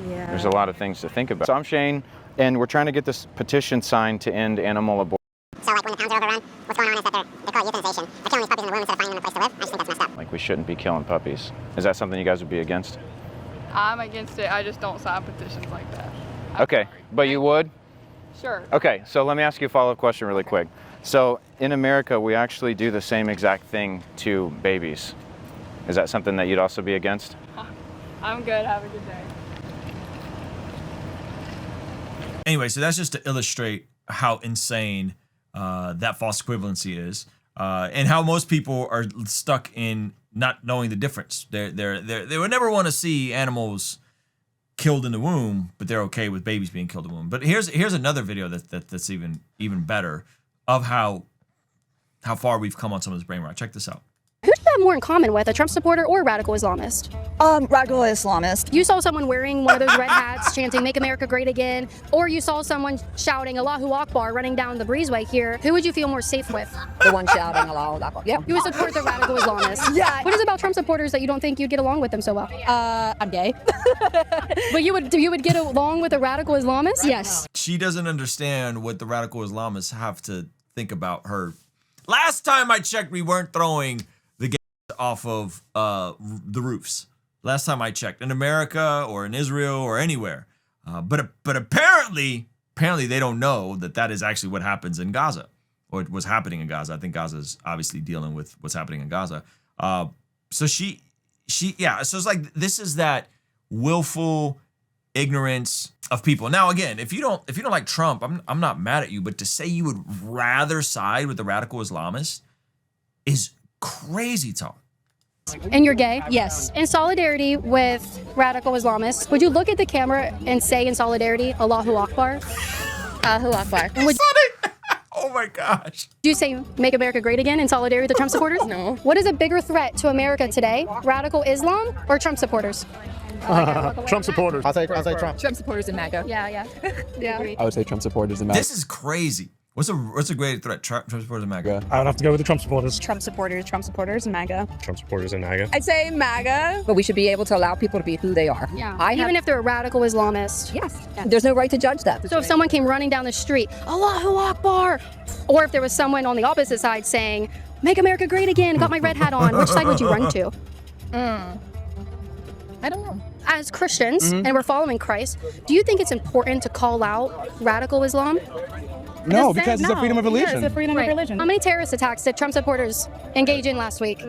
Yeah. There's a lot of things to think about. So I'm Shane, and we're trying to get this petition signed to end animal abortion. So like when the pounds are overrun, what's going on is that they call it euthanization. They're killing these puppies in the womb instead of finding them a place to live. I just think that's messed up. Like we shouldn't be killing puppies. Is that something you guys would be against? I'm against it. I just don't sign petitions like that. Okay, but you would? Sure. Okay, so let me ask you a follow-up question really quick. So in America, we actually do the same exact thing to babies. Is that something that you'd also be against? I'm good. Have a good day. Anyway, so that's just to illustrate how insane that false equivalency is, and how most people are stuck in not knowing the difference. They would never want to see animals killed in the womb, but they're okay with babies being killed in the womb. But here's another video that's even better of how far we've come on some of this brain rot. Check this out. Who do you have more in common with, a Trump supporter or a radical Islamist? Radical Islamist. You saw someone wearing one of those red hats chanting "Make America Great Again," or you saw someone shouting "Allahu Akbar" running down the breezeway here. Who would you feel more safe with? The one shouting Allahu Akbar. Yeah. You would support the radical Islamist. Yeah. What is it about Trump supporters that you don't think you'd get along with them so well? I'm gay. But you would get along with a radical Islamist? Yes. She doesn't understand what the radical Islamists have to think about her. Last time I checked, we weren't throwing the gays off of the roofs. Last time I checked, in America or in Israel or anywhere. But apparently they don't know that is actually what happens in Gaza, or it was happening in Gaza. I think Gaza is obviously dealing with what's happening in Gaza. So she yeah. So it's like this is that willful ignorance of people. Now again, if you don't like Trump, I'm not mad at you, but to say you would rather side with the radical Islamists is crazy talk. And you're gay? Yes. In solidarity with radical Islamists, would you look at the camera and say in solidarity, Allahu Akbar? Allahu Akbar. Oh my gosh. Do you say "Make America Great Again" in solidarity with the Trump supporters? No. What is a bigger threat to America today, radical Islam or Trump supporters? Trump supporters. I'll say Trump. Trump supporters and MAGA. Yeah. I would say Trump supporters and MAGA. This is crazy. What's a great threat? Trump supporters and MAGA. I would have to go with the Trump supporters. Trump supporters and MAGA. Trump supporters and MAGA. I'd say MAGA. But we should be able to allow people to be who they are. Yeah. Even if they're a radical Islamist. Yes. There's no right to judge that. So if someone came running down the street, Allahu Akbar, or if there was someone on the opposite side saying, "Make America Great Again," got my red hat on, which side would you run to? I don't know. As Christians, and we're following Christ, do you think it's important to call out radical Islam? No, because it's a freedom of religion. Yeah, it's a freedom of religion. How many terrorist attacks did Trump supporters engage in last week?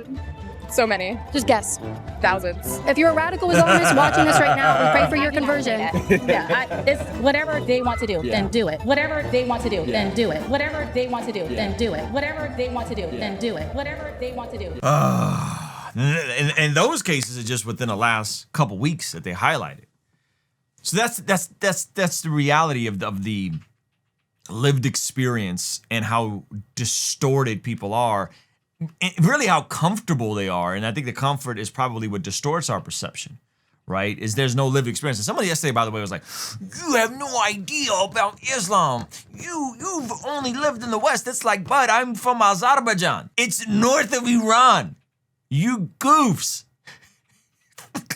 So many. Just guess. Thousands. If you're a radical Islamist watching this right now, we pray for your conversion. It's whatever they want to do, then do it. Whatever they want to do, then do it. Whatever they want to do, then do it. Whatever they want to do, then do it. Whatever they want to do. In those cases, it's just within the last couple weeks that they highlighted. So that's the reality of the lived experience and how distorted people are, and really how comfortable they are. And I think the comfort is probably what distorts our perception, right? Is there's no lived experience. And somebody yesterday, by the way, was like, "You have no idea about Islam. You've only lived in the West." It's like, "Bud, I'm from Azerbaijan. It's north of Iran. You goofs."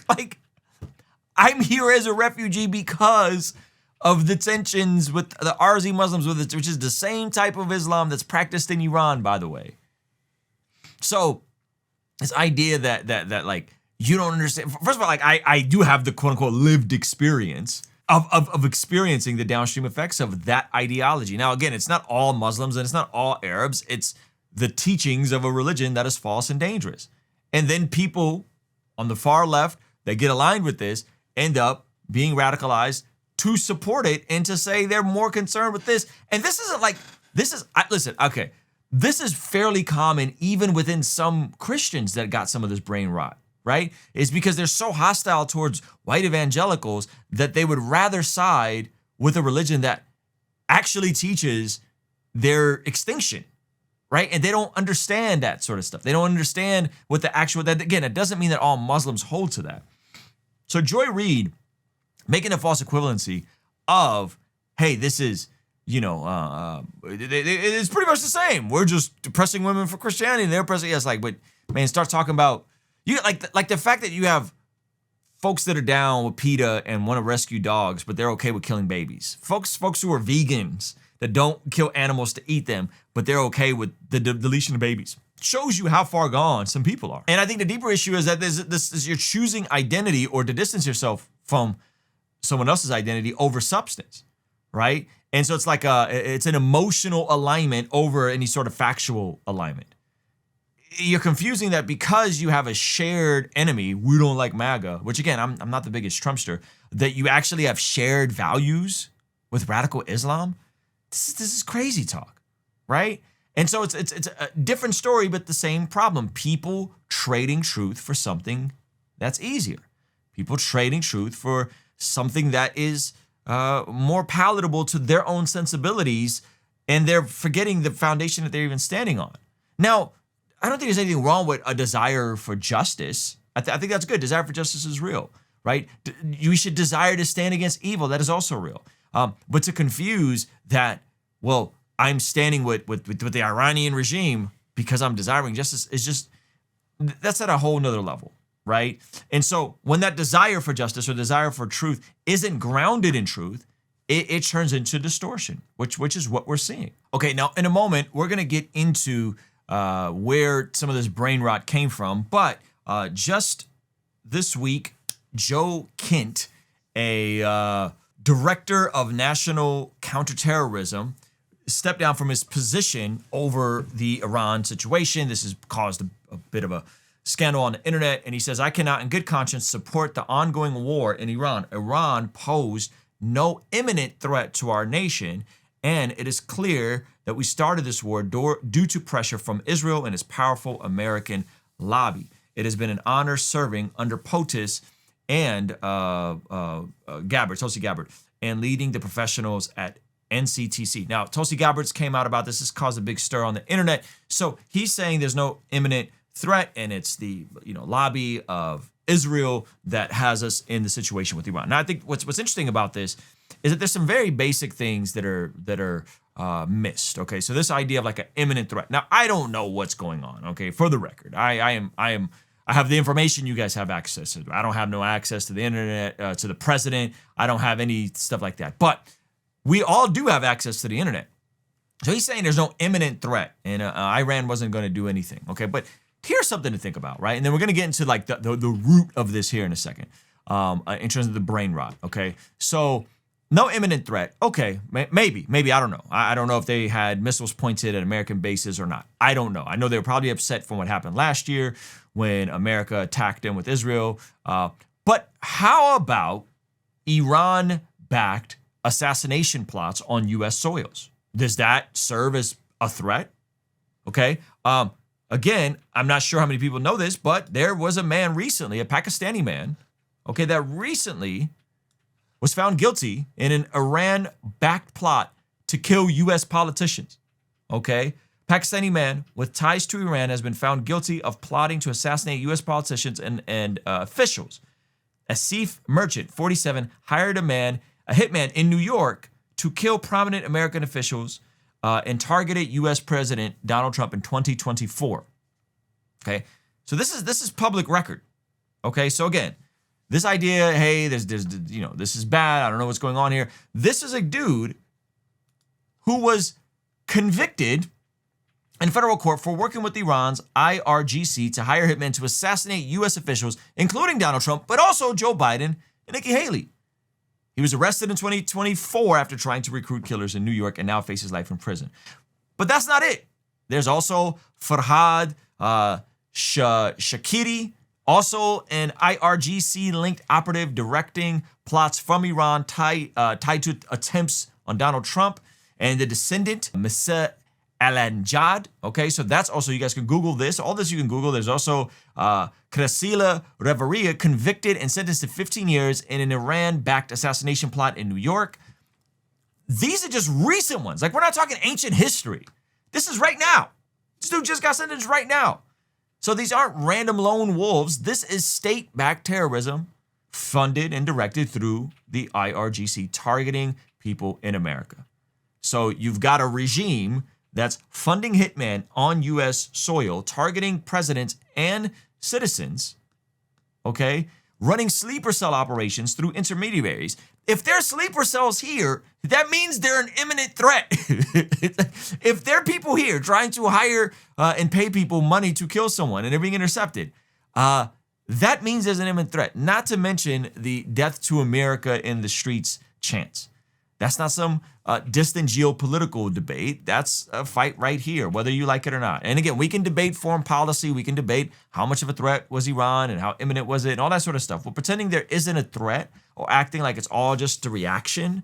Like, I'm here as a refugee because of the tensions with the Arzi Muslims, which is the same type of Islam that's practiced in Iran, by the way. So this idea that like you don't understand. First of all, like I do have the quote unquote lived experience of experiencing the downstream effects of that ideology. Now, again, it's not all Muslims and it's not all Arabs. It's the teachings of a religion that is false and dangerous. And then people on the far left that get aligned with this end up being radicalized to support it and to say they're more concerned with this. And this isn't like, listen, okay, this is fairly common even within some Christians that got some of this brain rot, right? It's because they're so hostile towards white evangelicals that they would rather side with a religion that actually teaches their extinction, right? And they don't understand that sort of stuff. They don't understand what the actual, that again, it doesn't mean that all Muslims hold to that. So Joy Reid making a false equivalency of, hey, this is, it's pretty much the same. We're just oppressing women for Christianity, and they're oppressing us. Like, but man, start talking about you like the fact that you have folks that are down with PETA and want to rescue dogs, but they're okay with killing babies. Folks who are vegans that don't kill animals to eat them, but they're okay with the deletion of babies. Shows you how far gone some people are. And I think the deeper issue is that this you're choosing identity or to distance yourself from someone else's identity over substance, right? And so it's like it's an emotional alignment over any sort of factual alignment. you're confusing that because you have a shared enemy, we don't like MAGA, which again, I'm not the biggest Trumpster, that you actually have shared values with radical Islam. This is crazy talk, right? And so it's a different story, but the same problem. People trading truth for something that's easier. People trading truth for something that is more palatable to their own sensibilities, and they're forgetting the foundation that they're even standing on. Now, I don't think there's anything wrong with a desire for justice. I think that's good. Desire for justice is real, right? You should desire to stand against evil. That is also real. But to confuse that, well, I'm standing with the Iranian regime because I'm desiring justice is just, that's at a whole nother level, right? And so when that desire for justice or desire for truth isn't grounded in truth, it turns into distortion, which is what we're seeing. Okay, now in a moment, we're going to get into where some of this brain rot came from, but just this week, Joe Kent, a director of national counterterrorism, stepped down from his position over the Iran situation. This has caused a bit of a scandal on the internet, and he says, I cannot in good conscience support the ongoing war in Iran. Iran posed no imminent threat to our nation, and it is clear that we started this war due to pressure from Israel and its powerful American lobby. It has been an honor serving under POTUS and Tulsi Gabbard, and leading the professionals at NCTC. Now, Tulsi Gabbard's came out about this. This caused a big stir on the internet. So he's saying there's no imminent threat, and it's the lobby of Israel that has us in the situation with Iran. Now, I think what's interesting about this is that there's some very basic things that are missed. Okay, so this idea of like an imminent threat. Now, I don't know what's going on. Okay, for the record, I have the information you guys have access to. I don't have no access to the internet, to the president. I don't have any stuff like that. But we all do have access to the internet. So he's saying there's no imminent threat, and Iran wasn't going to do anything. Okay, but here's something to think about, right? And then we're going to get into like the root of this here in a second, in terms of the brain rot. Okay, so no imminent threat. Okay, maybe I don't know. I don't know if they had missiles pointed at American bases or not. I don't know. I know they were probably upset from what happened last year when America attacked them with Israel. But how about Iran-backed assassination plots on U.S. soils? Does that serve as a threat? Okay. Again, I'm not sure how many people know this, but there was a man recently, a Pakistani man, okay, that recently was found guilty in an Iran-backed plot to kill U.S. politicians. Okay. Pakistani man with ties to Iran has been found guilty of plotting to assassinate U.S. politicians and officials. Asif Merchant, 47, hired a hitman in New York to kill prominent American officials and targeted U.S. President Donald Trump in 2024. Okay, so this is public record. Okay, so again, this idea, hey, there's this is bad. I don't know what's going on here. This is a dude who was convicted in federal court for working with Iran's IRGC to hire hitmen to assassinate U.S. officials, including Donald Trump, but also Joe Biden and Nikki Haley. He was arrested in 2024 after trying to recruit killers in New York and now faces life in prison. But that's not it. There's also Farhad Shakiri, also an IRGC-linked operative directing plots from Iran tied to attempts on Donald Trump and the descendant, Misa Al-Anjad. Okay, so that's also, you guys can Google this. All this you can Google. There's also Krasila Reveria, convicted and sentenced to 15 years in an Iran-backed assassination plot in New York. These are just recent ones. Like, we're not talking ancient history. This is right now. This dude just got sentenced right now. So these aren't random lone wolves. This is state-backed terrorism funded and directed through the IRGC, targeting people in America. So you've got a regime that's funding hitmen on U.S. soil, targeting presidents and citizens, okay, running sleeper cell operations through intermediaries. If there's sleeper cells here, that means they're an imminent threat. If there are people here trying to hire and pay people money to kill someone and they're being intercepted, that means there's an imminent threat, not to mention the death to America in the streets chants. That's not some distant geopolitical debate. That's a fight right here, whether you like it or not. And again, we can debate foreign policy. We can debate how much of a threat was Iran and how imminent was it and all that sort of stuff. But pretending there isn't a threat or acting like it's all just a reaction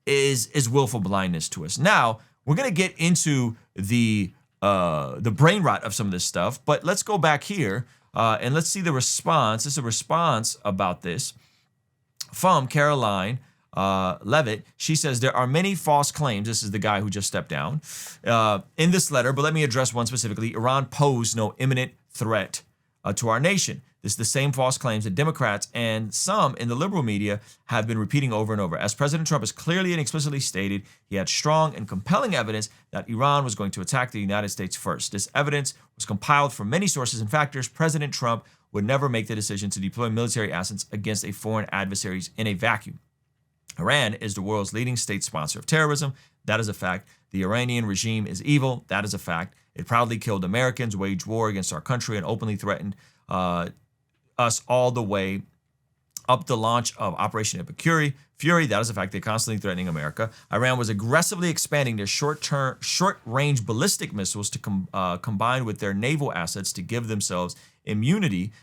is willful blindness to us. Now, we're going to get into the brain rot of some of this stuff, but let's go back here and let's see the response. This is a response about this from Caroline Levitt. She says, there are many false claims. This is the guy who just stepped down in this letter, but let me address one specifically. Iran posed no imminent threat to our nation. This is the same false claims that Democrats and some in the liberal media have been repeating over and over. As President Trump has clearly and explicitly stated, he had strong and compelling evidence that Iran was going to attack the United States first. This evidence was compiled from many sources and factors. President Trump would never make the decision to deploy military assets against a foreign adversaries in a vacuum. Iran is the world's leading state sponsor of terrorism. That is a fact. The Iranian regime is evil. That is a fact. It proudly killed Americans, waged war against our country, and openly threatened us all the way up the launch of Operation Epic Fury. That is a fact. They're constantly threatening America. Iran was aggressively expanding their short-range ballistic missiles to combine with their naval assets to give themselves immunity,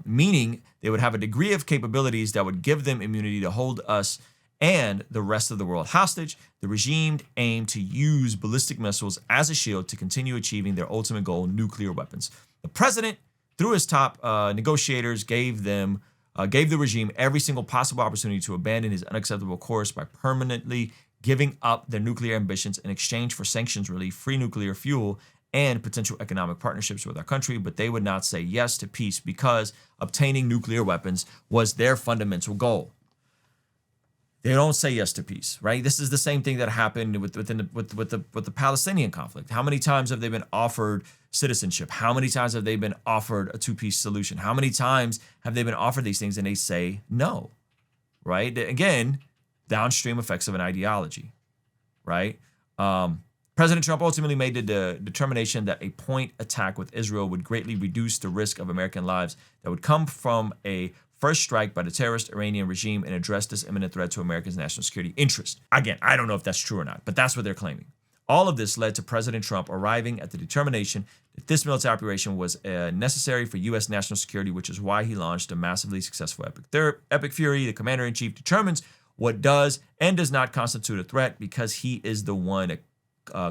meaning they would have a degree of capabilities that would give them immunity to hold us and the rest of the world hostage. The regime aimed to use ballistic missiles as a shield to continue achieving their ultimate goal, nuclear weapons. The president, through his top negotiators, gave the regime every single possible opportunity to abandon his unacceptable course by permanently giving up their nuclear ambitions in exchange for sanctions relief, free nuclear fuel, and potential economic partnerships with our country. But they would not say yes to peace because obtaining nuclear weapons was their fundamental goal. They don't say yes to peace, right? This is the same thing that happened with the Palestinian conflict. How many times have they been offered citizenship? How many times have they been offered a two-piece solution? How many times have they been offered these things and they say no, right? Again, downstream effects of an ideology, right? President Trump ultimately made the determination that a point attack with Israel would greatly reduce the risk of American lives that would come from a first strike by the terrorist Iranian regime and address this imminent threat to America's national security interest. Again, I don't know if that's true or not, but that's what they're claiming. All of this led to President Trump arriving at the determination that this military operation was necessary for U.S. national security, which is why he launched a massively successful Epic Fury. The commander-in-chief determines what does and does not constitute a threat because he is the one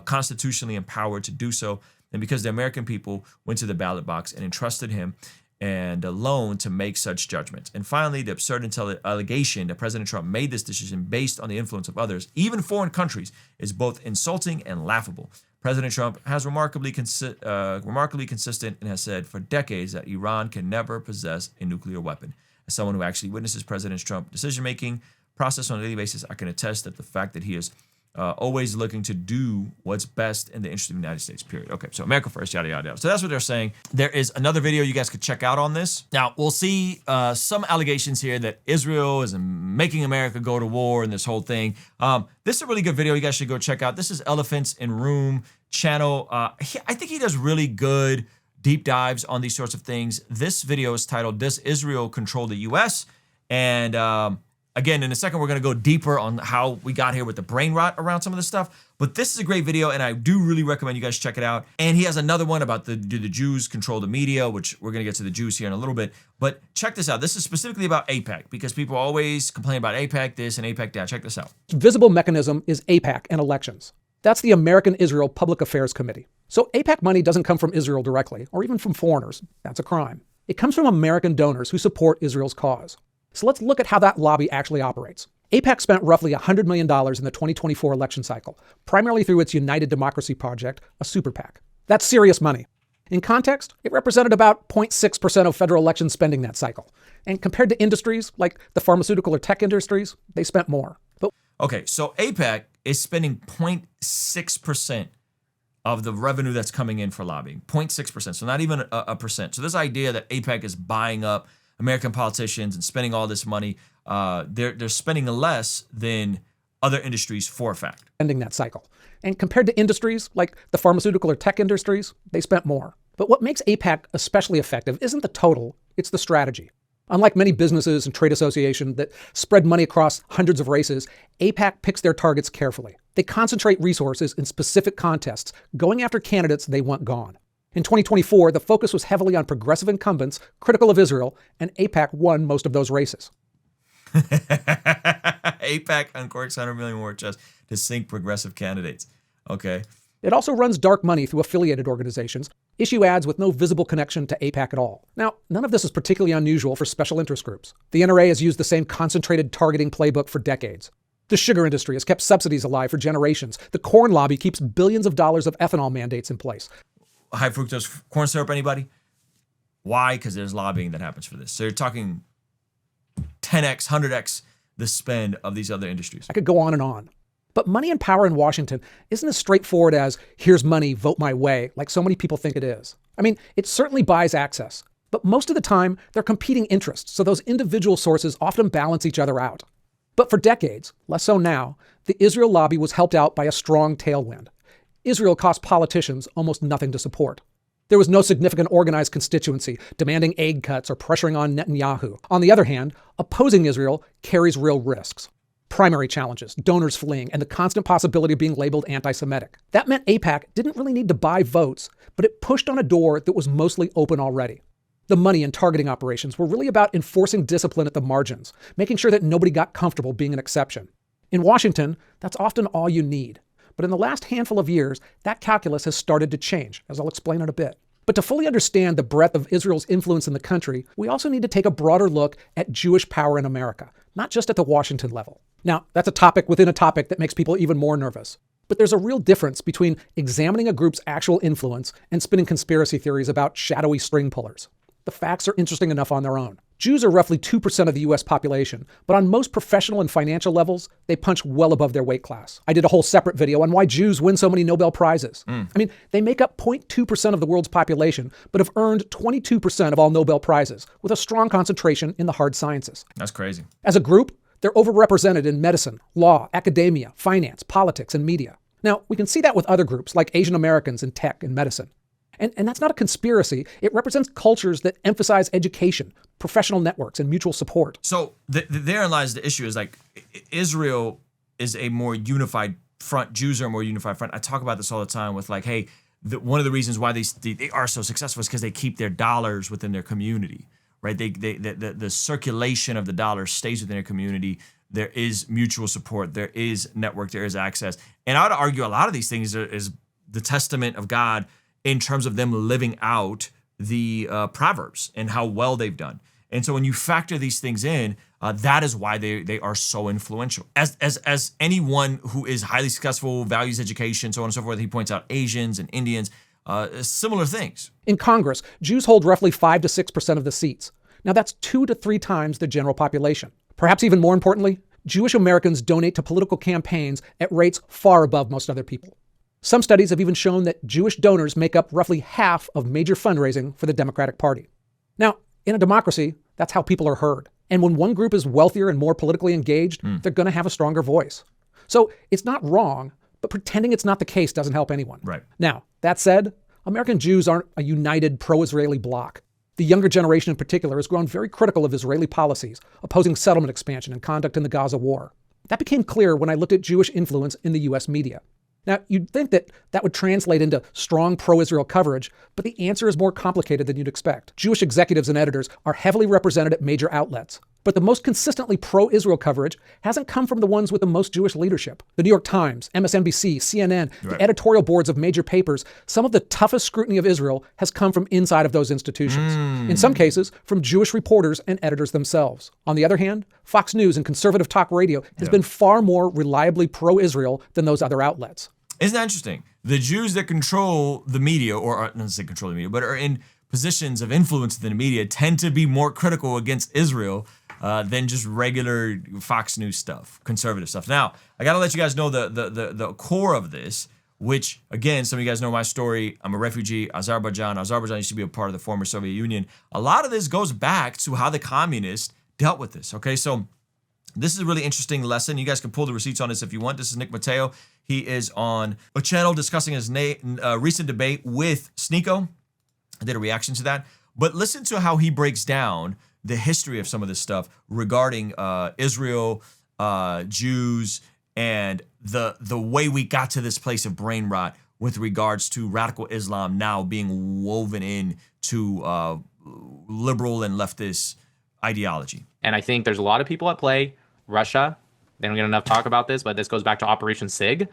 constitutionally empowered to do so, and because the American people went to the ballot box and entrusted him and alone to make such judgments. And finally, the absurd allegation that President Trump made this decision based on the influence of others, even foreign countries, is both insulting and laughable. President Trump has remarkably consistent and has said for decades that Iran can never possess a nuclear weapon. As someone who actually witnesses President Trump's decision-making process on a daily basis, I can attest that the fact that he is always looking to do what's best in the interest of the United States, period. Okay, so America first, yada, yada, yada. So that's what they're saying. There is another video you guys could check out on this. Now, we'll see some allegations here that Israel is making America go to war and this whole thing. This is a really good video you guys should go check out. This is Elephants in Room channel. I think he does really good deep dives on these sorts of things. This video is titled, Does Israel Control the U.S.? And again, in a second, we're going to go deeper on how we got here with the brain rot around some of this stuff. But this is a great video, and I do really recommend you guys check it out. And he has another one about do the Jews control the media, which we're going to get to the Jews here in a little bit. But check this out. This is specifically about AIPAC, because people always complain about AIPAC this and AIPAC that. Check this out. Visible mechanism is AIPAC and elections. That's the American Israel Public Affairs Committee. So AIPAC money doesn't come from Israel directly, or even from foreigners. That's a crime. It comes from American donors who support Israel's cause. So let's look at how that lobby actually operates. AIPAC spent roughly $100 million in the 2024 election cycle, primarily through its United Democracy Project, a super PAC. That's serious money. In context, it represented about 0.6% of federal election spending that cycle. And compared to industries like the pharmaceutical or tech industries, they spent more. Okay, so AIPAC is spending 0.6% of the revenue that's coming in for lobbying. 0.6%, so not even a percent. So this idea that AIPAC is buying up American politicians and spending all this money, they're spending less than other industries for a fact. Ending that cycle. And compared to industries like the pharmaceutical or tech industries, they spent more. But what makes AIPAC especially effective isn't the total, it's the strategy. Unlike many businesses and trade associations that spread money across hundreds of races, AIPAC picks their targets carefully. They concentrate resources in specific contests, going after candidates they want gone. In 2024, the focus was heavily on progressive incumbents critical of Israel, and AIPAC won most of those races. AIPAC uncorks 100 million war chest to sink progressive candidates. Okay. It also runs dark money through affiliated organizations, issue ads with no visible connection to AIPAC at all. Now, none of this is particularly unusual for special interest groups. The NRA has used the same concentrated targeting playbook for decades. The sugar industry has kept subsidies alive for generations. The corn lobby keeps billions of dollars of ethanol mandates in place. High fructose corn syrup, anybody? Why? Because there's lobbying that happens for this. So you're talking 10x, 100x the spend of these other industries. I could go on and on. But money and power in Washington isn't as straightforward as, here's money, vote my way, like so many people think it is. I mean, it certainly buys access. But most of the time, they're competing interests, so those individual sources often balance each other out. But for decades, less so now, the Israel lobby was helped out by a strong tailwind. Israel cost politicians almost nothing to support. There was no significant organized constituency demanding aid cuts or pressuring on Netanyahu. On the other hand, opposing Israel carries real risks. Primary challenges, donors fleeing, and the constant possibility of being labeled anti-Semitic. That meant AIPAC didn't really need to buy votes, but it pushed on a door that was mostly open already. The money and targeting operations were really about enforcing discipline at the margins, making sure that nobody got comfortable being an exception. In Washington, that's often all you need. But in the last handful of years, that calculus has started to change, as I'll explain in a bit. But to fully understand the breadth of Israel's influence in the country, we also need to take a broader look at Jewish power in America, not just at the Washington level. Now, that's a topic within a topic that makes people even more nervous. But there's a real difference between examining a group's actual influence and spinning conspiracy theories about shadowy string pullers. The facts are interesting enough on their own. Jews are roughly 2% of the US population, but on most professional and financial levels, they punch well above their weight class. I did a whole separate video on why Jews win so many Nobel Prizes. I mean, they make up 0.2% of the world's population, but have earned 22% of all Nobel Prizes, with a strong concentration in the hard sciences. That's crazy. As a group, they're overrepresented in medicine, law, academia, finance, politics, and media. Now, we can see that with other groups like Asian Americans in tech and medicine. And that's not a conspiracy. It represents cultures that emphasize education, professional networks, and mutual support. So therein lies the issue is like Israel is a more unified front. Jews are a more unified front. I talk about this all the time with like, hey, one of the reasons why they are so successful is because they keep their dollars within their community, right? The circulation of the dollar stays within their community. There is mutual support. There is network. There is access. And I would argue a lot of these things is the testament of God in terms of them living out the Proverbs and how well they've done. And so when you factor these things in, that is why they are so influential. As anyone who is highly successful, values education, so on and so forth, he points out Asians and Indians, similar things. In Congress, Jews hold roughly 5 to 6% of the seats. Now that's 2 to 3 times the general population. Perhaps even more importantly, Jewish Americans donate to political campaigns at rates far above most other people. Some studies have even shown that Jewish donors make up roughly half of major fundraising for the Democratic Party. Now, in a democracy, that's how people are heard. And when one group is wealthier and more politically engaged, they're going to have a stronger voice. So it's not wrong, but pretending it's not the case doesn't help anyone. Right. Now, that said, American Jews aren't a united pro-Israeli bloc. The younger generation in particular has grown very critical of Israeli policies, opposing settlement expansion and conduct in the Gaza war. That became clear when I looked at Jewish influence in the US media. Now, you'd think that would translate into strong pro-Israel coverage, but the answer is more complicated than you'd expect. Jewish executives and editors are heavily represented at major outlets, but the most consistently pro-Israel coverage hasn't come from the ones with the most Jewish leadership. The New York Times, MSNBC, CNN, the editorial boards of major papers, some of the toughest scrutiny of Israel has come from inside of those institutions. In some cases, from Jewish reporters and editors themselves. On the other hand, Fox News and conservative talk radio has been far more reliably pro-Israel than those other outlets. Isn't that interesting? The Jews that control the media, or not say control the media, but are in positions of influence in the media, tend to be more critical against Israel than just regular Fox News stuff, conservative stuff. Now, I got to let you guys know the core of this, which, again, some of you guys know my story. I'm a refugee, Azerbaijan. Azerbaijan used to be a part of the former Soviet Union. A lot of this goes back to how the communists dealt with this, okay? So this is a really interesting lesson. You guys can pull the receipts on this if you want. This is Nick Mateo. He is on a channel discussing his recent debate with Sneeko. I did a reaction to that. But listen to how he breaks down the history of some of this stuff regarding Israel, Jews, and the way we got to this place of brain rot with regards to radical Islam now being woven in to liberal and leftist ideology. And I think there's a lot of people at play. Russia, they don't get enough talk about this, but this goes back to Operation SIG.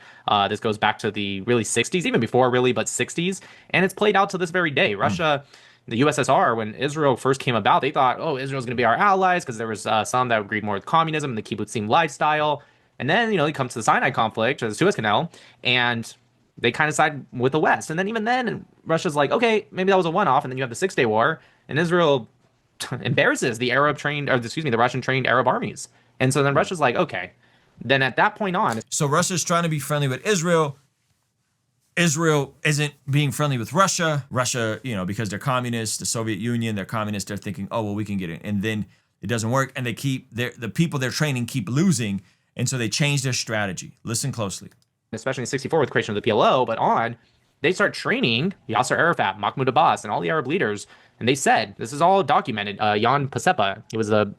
This goes back to the really 60s, even before really, but 60s. And it's played out to this very day. Russia, the USSR, when Israel first came about, they thought, oh, Israel's going to be our allies because there was some that agreed more with communism and the kibbutzim lifestyle. And then, they come to the Sinai conflict, or the Suez Canal, and they kind of side with the West. And then even then, Russia's like, okay, maybe that was a one-off. And then you have the Six-Day War, and Israel embarrasses the Russian-trained Arab armies. And so then Russia's like, okay. Then at that point on... So Russia's trying to be friendly with Israel. Israel isn't being friendly with Russia. Russia, because they're communists, the Soviet Union, they're communists, they're thinking, oh, well, we can get it. And then it doesn't work. And they the people they're training keep losing. And so they change their strategy. Listen closely. Especially in 64 with the creation of the PLO, but they start training Yasser Arafat, Mahmoud Abbas, and all the Arab leaders. And they said, this is all documented. Jan Pacepa, he was the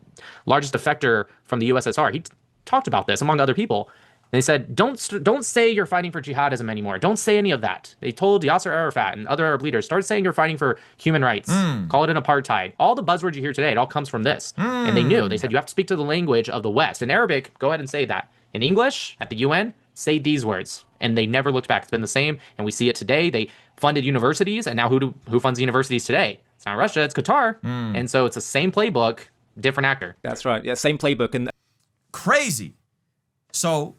largest defector from the USSR. He talked about this, among other people. And they said, don't say you're fighting for jihadism anymore. Don't say any of that. They told Yasser Arafat and other Arab leaders, start saying you're fighting for human rights. Call it an apartheid. All the buzzwords you hear today, it all comes from this. And they knew. They said, you have to speak to the language of the West. In Arabic, go ahead and say that. In English, at the UN, say these words. And they never looked back. It's been the same. And we see it today. They funded universities. And now who funds the universities today? It's not Russia, it's Qatar. And so it's the same playbook, different actor. That's right. Yeah, same playbook. And crazy. So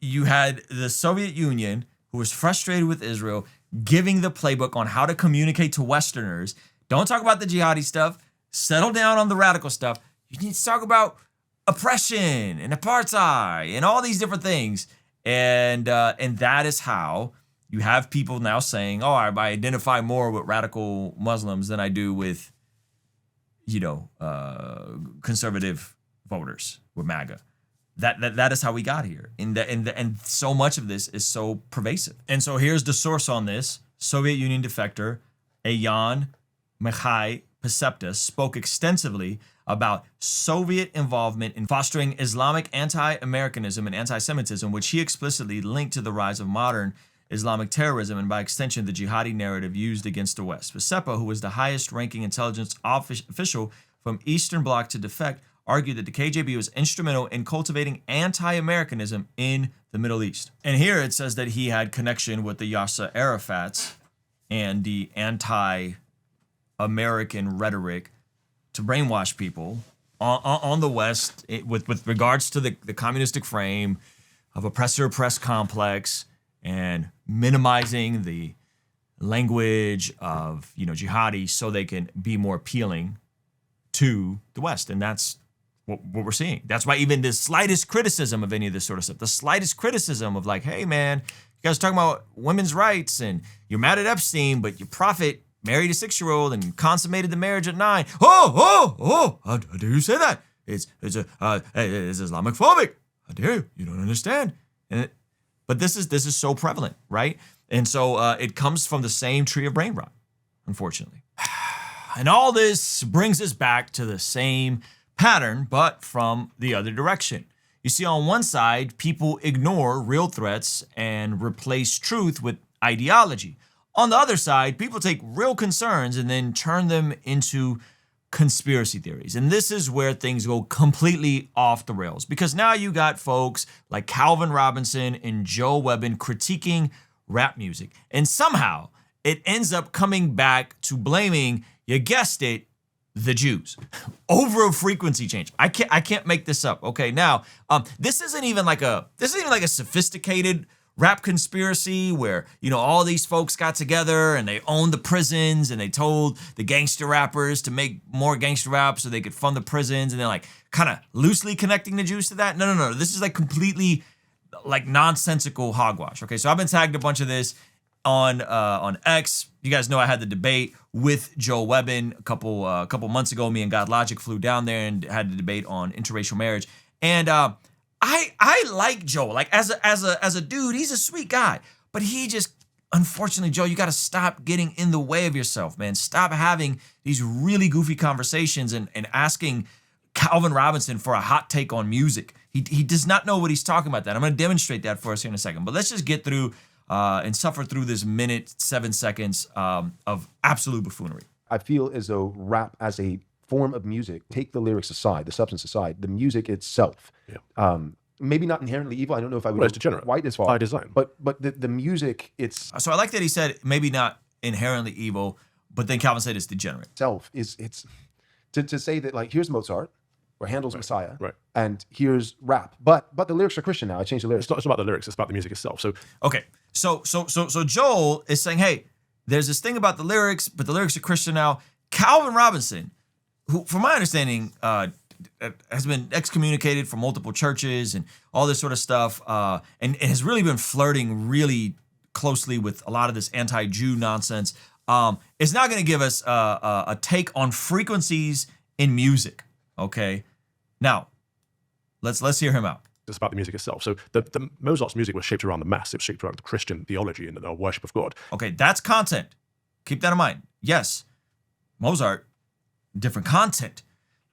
you had the Soviet Union, who was frustrated with Israel, giving the playbook on how to communicate to Westerners. Don't talk about the jihadi stuff. Settle down on the radical stuff. You need to talk about oppression and apartheid and all these different things. And that is how you have people now saying, oh, I identify more with radical Muslims than I do with, conservative voters, with MAGA. That is how we got here. And so much of this is so pervasive. And so here's the source on this. Soviet Union defector Ayan Mihai Pacepta spoke extensively about Soviet involvement in fostering Islamic anti-Americanism and anti-Semitism, which he explicitly linked to the rise of modern Islamic terrorism and by extension the jihadi narrative used against the West. Pacepta, who was the highest-ranking intelligence official from Eastern Bloc to defect, argued that the KGB was instrumental in cultivating anti-Americanism in the Middle East. And here it says that he had connection with the Yasser Arafats and the anti-American rhetoric to brainwash people on the West with regards to the communistic frame of oppressor-oppressed complex and minimizing the language of jihadi so they can be more appealing to the West. And that's what we're seeing. That's why even the slightest criticism of any of this sort of stuff, the slightest criticism of like, hey man, you guys talking about women's rights and you're mad at Epstein, but your prophet married a 6-year-old and consummated the marriage at 9. How dare you say that? It's Islamophobic. How dare you? You don't understand. But this is so prevalent, right? And so it comes from the same tree of brain rot, unfortunately. And all this brings us back to the same pattern, but from the other direction. You see, on one side, people ignore real threats and replace truth with ideology. On the other side, people take real concerns and then turn them into conspiracy theories. And this is where things go completely off the rails, because now you got folks like Calvin Robinson and Joe Webbon critiquing rap music. And somehow it ends up coming back to blaming, you guessed it, the Jews over a frequency change. I can't make this up. Okay, now this isn't even like a sophisticated rap conspiracy where all these folks got together and they owned the prisons and they told the gangster rappers to make more gangster rap so they could fund the prisons, and they're like kind of loosely connecting the Jews to that. No. This is like completely like nonsensical hogwash. Okay, so I've been tagged a bunch of this on X. You guys know I had the debate with Joe Webbon a couple months ago. Me and God Logic flew down there and had the debate on interracial marriage. And I like Joe. Like as a dude, he's a sweet guy. But he just unfortunately, Joe, you got to stop getting in the way of yourself, man. Stop having these really goofy conversations and asking Calvin Robinson for a hot take on music. He does not know what he's talking about. That I'm going to demonstrate that for us here in a second. But let's just get through and suffer through this minute, 7 seconds of absolute buffoonery. I feel as though rap as a form of music, take the lyrics aside, the substance aside, the music itself, maybe not inherently evil. I don't know if I would. Well, it's degenerate Quite as far. by design. But the music, it's So I like that he said maybe not inherently evil, but then Calvin said it's degenerate. Itself it's to say that, like, here's Mozart or Handel's Messiah, right, and here's rap, but the lyrics are Christian now. I changed the lyrics. It's not about the lyrics; it's about the music itself. So okay, so Joel is saying, hey, there's this thing about the lyrics, but the lyrics are Christian now. Calvin Robinson, who, from my understanding, has been excommunicated from multiple churches and all this sort of stuff, and has really been flirting really closely with a lot of this anti-Jew nonsense, is now going to give us a take on frequencies in music. Okay, now let's hear him out. It's about the music itself. So the Mozart's music was shaped around the mass. It was shaped around the Christian theology and the worship of God. Okay, that's content. Keep that in mind. Yes, Mozart, different content,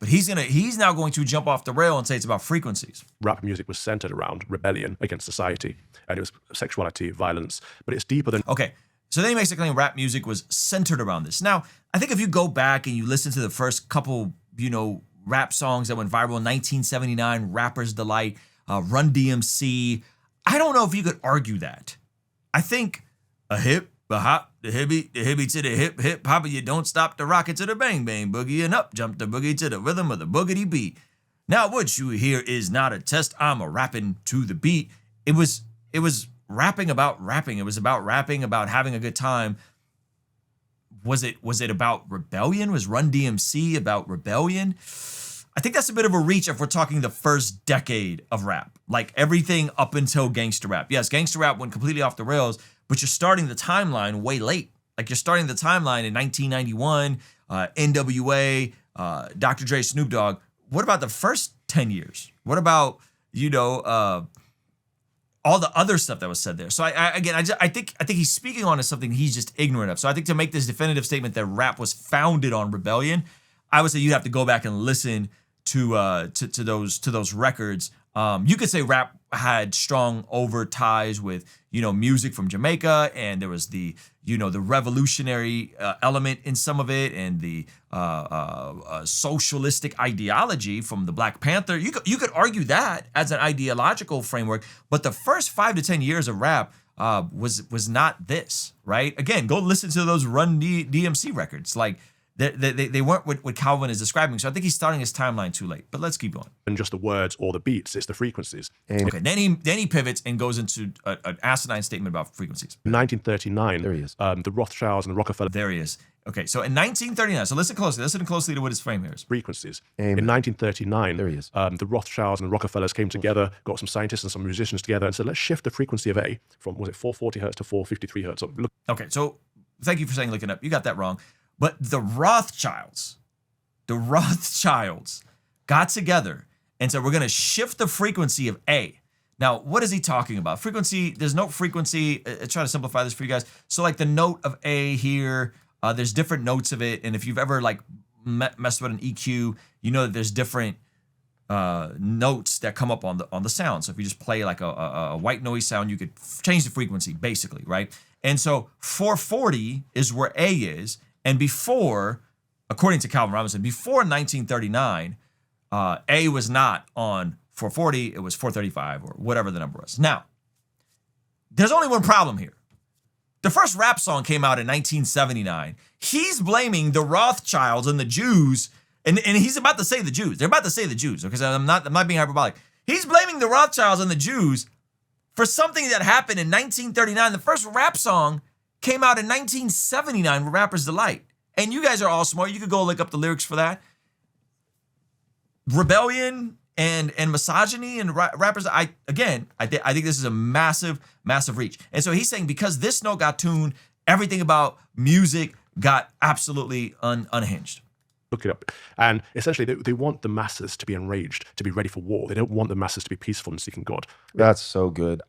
but he's now going to jump off the rail and say it's about frequencies. Rap music was centered around rebellion against society, and it was sexuality, violence, but it's deeper than. Okay, so then he makes a claim rap music was centered around this. Now, I think if you go back and you listen to the first couple, rap songs that went viral in 1979, Rapper's Delight, Run DMC, I don't know if you could argue that. I think a hip, a hop, the hippie to the hip, hip, hop, you don't stop the rocket to the bang, bang, boogie, and up, jump the boogie to the rhythm of the boogity beat. Now what you hear is not a test, I'm a rapping to the beat. It was rapping about rapping. It was about rapping, about having a good time. Was it about rebellion? Was Run DMC about rebellion? I think that's a bit of a reach if we're talking the first decade of rap, like everything up until gangster rap. Yes, gangster rap went completely off the rails, but you're starting the timeline way late. Like you're starting the timeline in 1991, NWA, Dr. Dre, Snoop Dogg. What about the first 10 years? What about, all the other stuff that was said there? So I think he's speaking on something he's just ignorant of. So I think to make this definitive statement that rap was founded on rebellion, I would say you'd have to go back and listen to those records. You could say rap had strong ties with music from Jamaica, and there was the revolutionary element in some of it, and the socialistic ideology from the Black Panther. You could argue that as an ideological framework, but the first 5 to 10 years of rap was not this, right? Again, go listen to those Run DMC records. Like they weren't what Calvin is describing. So I think he's starting his timeline too late. But let's keep going. And just the words or the beats, it's the frequencies. Okay, then he pivots and goes into an asinine statement about frequencies. In 1939, there he is. The Rothschilds and the Rockefeller. There he is. Okay, so in 1939, so listen closely to what his frame here is. Frequencies. In 1939, there he is. The Rothschilds and the Rockefellers came together, got some scientists and some musicians together, and said, let's shift the frequency of A from, 440 hertz to 453 hertz. So okay, so thank you for saying looking up. You got that wrong. But the Rothschilds got together and said, we're going to shift the frequency of A. Now, what is he talking about? Frequency, there's no frequency. I try to simplify this for you guys. So like the note of A here, there's different notes of it. And if you've ever like messed with an EQ, you know that there's different notes that come up on the sound. So if you just play like a white noise sound, you could change the frequency basically, right? And so 440 is where A is. And before, according to Calvin Robinson, before 1939, A was not on 440, it was 435 or whatever the number was. Now, there's only one problem here. The first rap song came out in 1979. He's blaming the Rothschilds and the Jews, and he's about to say the Jews. They're about to say the Jews, because I'm not being hyperbolic. He's blaming the Rothschilds and the Jews for something that happened in 1939. The first rap song came out in 1979 with Rapper's Delight. And you guys are all smart. You could go look up the lyrics for that. Rebellion and misogyny and rappers. I think this is a massive, massive reach. And so he's saying because this note got tuned, everything about music got absolutely unhinged. Look it up. And essentially, they want the masses to be enraged, to be ready for war. They don't want the masses to be peaceful and seeking God. That's so good.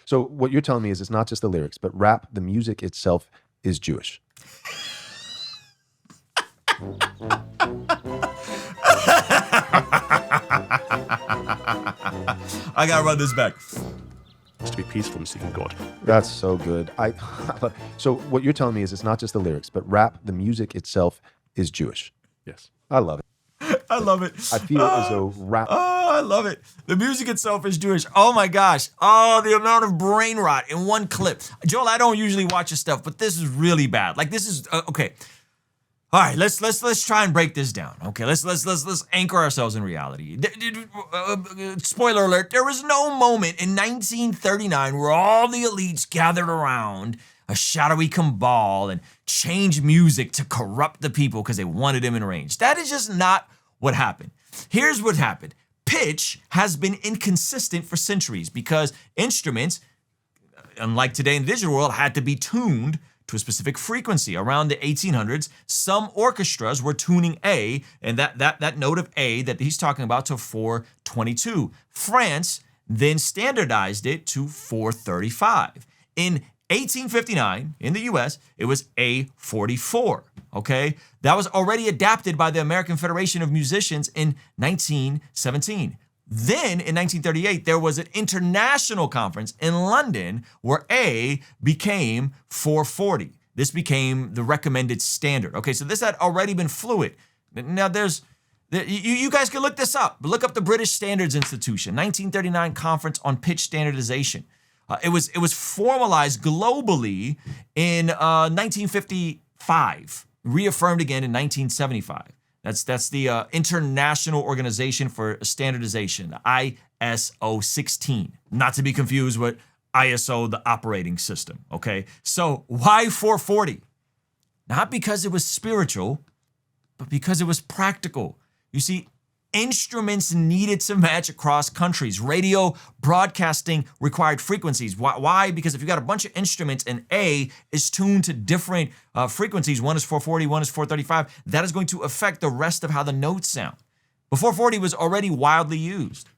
So what you're telling me is it's not just the lyrics, but rap, the music itself is Jewish. I gotta run this back. To be peaceful and seeking God. That's so good. So what you're telling me is it's not just the lyrics, but rap, the music itself is Jewish. Yes. I love it. I love it. I feel as though rap. Oh, I love it. The music itself is Jewish. Oh my gosh. Oh, the amount of brain rot in one clip. Joel, I don't usually watch this stuff, but this is really bad. Like this is okay. All right, let's try and break this down. Okay, let's anchor ourselves in reality. Spoiler alert: there was no moment in 1939 where all the elites gathered around a shadowy cabal and changed music to corrupt the people because they wanted him in range. That is just not what happened. Here's what happened: pitch has been inconsistent for centuries because instruments, unlike today in the digital world, had to be tuned to a specific frequency. Around the 1800s, some orchestras were tuning A, and that note of A that he's talking about, to 422. France then standardized it to 435. In 1859, in the US, it was A44, okay? That was already adapted by the American Federation of Musicians in 1917. Then in 1938, there was an international conference in London where A became 440. This became the recommended standard. Okay, so this had already been fluid. Now you guys can look this up. Look up the British Standards Institution, 1939 Conference on Pitch Standardization. It was formalized globally in 1955, reaffirmed again in 1975. That's the International Organization for Standardization, ISO 16. Not to be confused with ISO, the operating system, okay? So why 440? Not because it was spiritual, but because it was practical. You see, instruments needed to match across countries. Radio broadcasting required frequencies. Why? Because if you got a bunch of instruments and A is tuned to different frequencies, one is 440, one is 435, that is going to affect the rest of how the notes sound. But 440 was already widely used.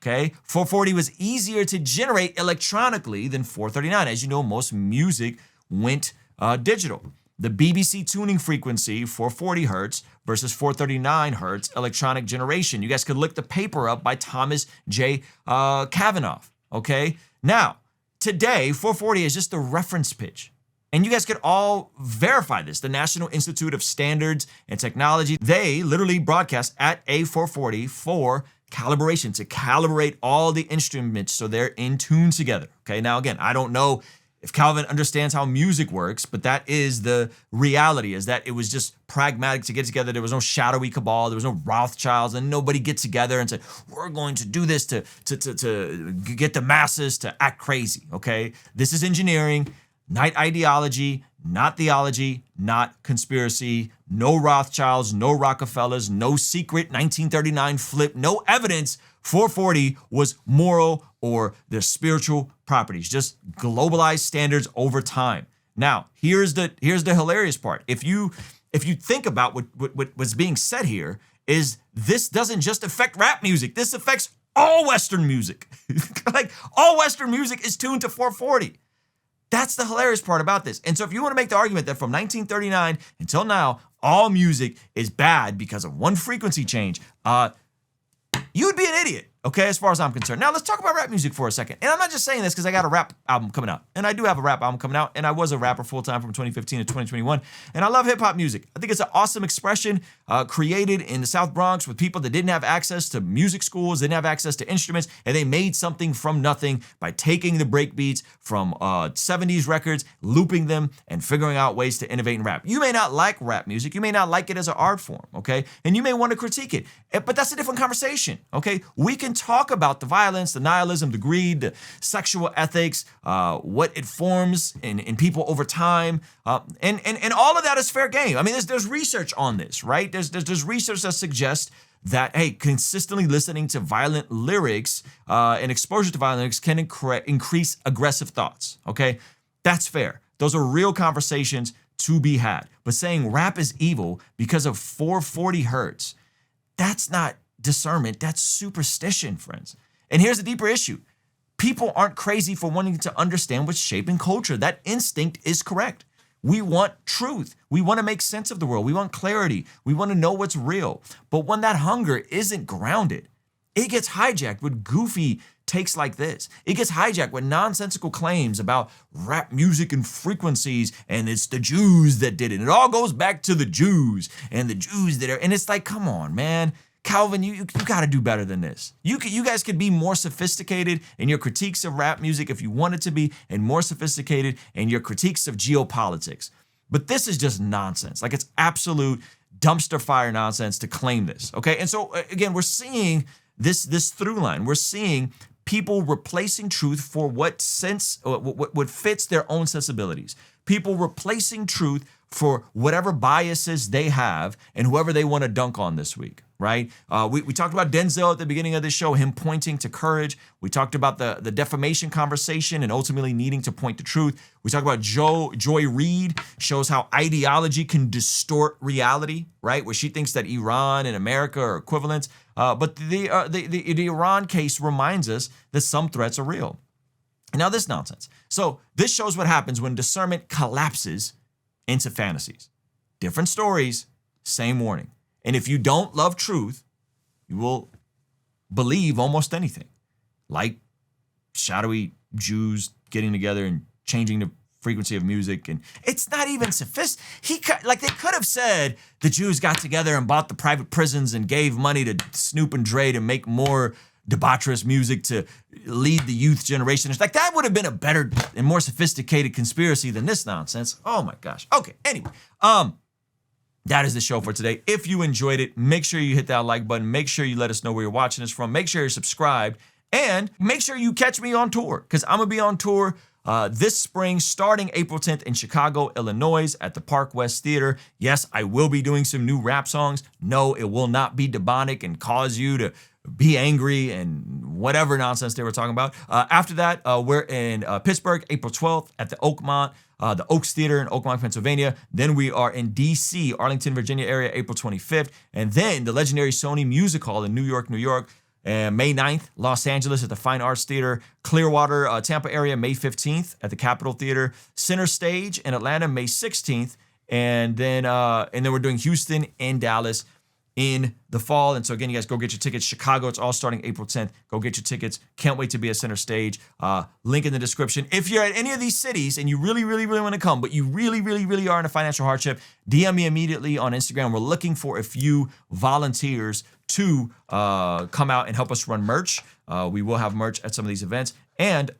Okay, 440 was easier to generate electronically than 439. As you know, most music went digital. The BBC tuning frequency, 440 hertz versus 439 hertz electronic generation. You guys could look the paper up by Thomas J. Kavanaugh, okay? Now, today, 440 is just a reference pitch. And you guys could all verify this. The National Institute of Standards and Technology, they literally broadcast at A440 for calibration, to calibrate all the instruments so they're in tune together, okay? Now, again, I don't know if Calvin understands how music works, but that is the reality, is that it was just pragmatic to get together. There was no shadowy cabal, there was no Rothschilds, and nobody get together and said, we're going to do this to get the masses to act crazy, okay? This is engineering, not ideology, not theology, not conspiracy, no Rothschilds, no Rockefellers, no secret 1939 flip, no evidence 440 was moral or their spiritual properties, just globalized standards over time. Now, here's the hilarious part. If you think about what was being said here, is this doesn't just affect rap music. This affects all Western music. Like, all Western music is tuned to 440. That's the hilarious part about this. And so if you want to make the argument that from 1939 until now, all music is bad because of one frequency change, you'd be an idiot, okay, as far as I'm concerned. Now, let's talk about rap music for a second. And I'm not just saying this because I got a rap album coming out. And I do have a rap album coming out. And I was a rapper full-time from 2015 to 2021. And I love hip-hop music. I think it's an awesome expression created in the South Bronx with people that didn't have access to music schools, didn't have access to instruments, and they made something from nothing by taking the break beats from 70s records, looping them, and figuring out ways to innovate in rap. You may not like rap music. You may not like it as an art form, okay? And you may want to critique it. But that's a different conversation, okay? We can talk about the violence, the nihilism, the greed, the sexual ethics, what it forms in people over time, and all of that is fair game. I mean, there's research on this, right? There's research that suggests that, hey, consistently listening to violent lyrics and exposure to violent lyrics can increase aggressive thoughts, okay? That's fair. Those are real conversations to be had. But saying rap is evil because of 440 hertz, that's not discernment, that's superstition, friends. And here's the deeper issue. People aren't crazy for wanting to understand what's shaping culture. That instinct is correct. We want truth. We want to make sense of the world. We want clarity. We want to know what's real. But when that hunger isn't grounded, it gets hijacked with goofy takes like this. It gets hijacked with nonsensical claims about rap music and frequencies, and it's the Jews that did it. It all goes back to the Jews and the Jews that are, and it's like, come on, man. Calvin, you got to do better than this. You guys could be more sophisticated in your critiques of rap music if you wanted to be, and more sophisticated in your critiques of geopolitics. But this is just nonsense. Like, it's absolute dumpster fire nonsense to claim this, okay? And so, again, we're seeing this through line. We're seeing people replacing truth for what fits their own sensibilities. People replacing truth for whatever biases they have and whoever they want to dunk on this week, right? We talked about Denzel at the beginning of the show, him pointing to courage. We talked about the defamation conversation and ultimately needing to point to truth. We talked about Joy Reid shows how ideology can distort reality, right? Where she thinks that Iran and America are equivalents. But the Iran case reminds us that some threats are real. And now this nonsense. So this shows what happens when discernment collapses into fantasies. Different stories, same warning. And if you don't love truth, you will believe almost anything. Like shadowy Jews getting together and changing the frequency of music. And it's not even sophisticated. Like, they could have said the Jews got together and bought the private prisons and gave money to Snoop and Dre to make more debaucherous music to lead the youth generation. It's like, that would have been a better and more sophisticated conspiracy than this nonsense. Oh my gosh. Okay, anyway, that is the show for today. If you enjoyed it, make sure you hit that like button. Make sure you let us know where you're watching us from. Make sure you're subscribed. And make sure you catch me on tour, because I'm going to be on tour this spring, starting April 10th in Chicago, Illinois at the Park West Theater. Yes, I will be doing some new rap songs. No, it will not be demonic and cause you to be angry and whatever nonsense they were talking about. After that, we're in Pittsburgh, April 12th at the Oakmont, the Oaks Theater in Oakmont, Pennsylvania. Then we are in D.C., Arlington, Virginia area, April 25th. And then the legendary Sony Music Hall in New York, New York. And May 9th, Los Angeles at the Fine Arts Theater. Clearwater, Tampa area, May 15th at the Capitol Theater. Center Stage in Atlanta, May 16th. And then we're doing Houston and Dallas in the fall. And so again, you guys go get your tickets. Chicago, it's all starting April 10th. Go get your tickets. Can't wait to be at Center Stage. Link in the description. If you're at any of these cities and you really, really, really want to come, but you really, really, really are in a financial hardship, DM me immediately on Instagram. We're looking for a few volunteers to come out and help us run merch. We will have merch at some of these events. And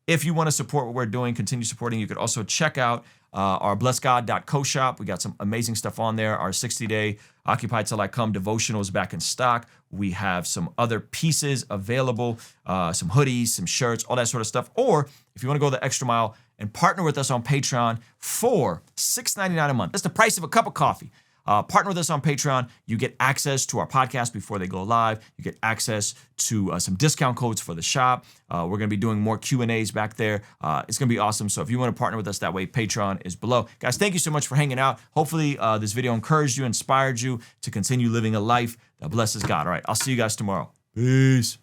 if you want to support what we're doing, continue supporting, you could also check out our blessgod.co shop. We got some amazing stuff on there. Our 60-day Occupy Till I Come devotional is back in stock. We have some other pieces available, some hoodies, some shirts, all that sort of stuff. Or if you want to go the extra mile and partner with us on Patreon for $6.99 a month. That's the price of a cup of coffee. Partner with us on Patreon. You get access to our podcast before they go live. You get access to some discount codes for the shop. We're going to be doing more Q&As back there. It's going to be awesome. So if you want to partner with us that way, Patreon is below. Guys, thank you so much for hanging out. Hopefully this video encouraged you, inspired you to continue living a life that blesses God. All right, I'll see you guys tomorrow. Peace.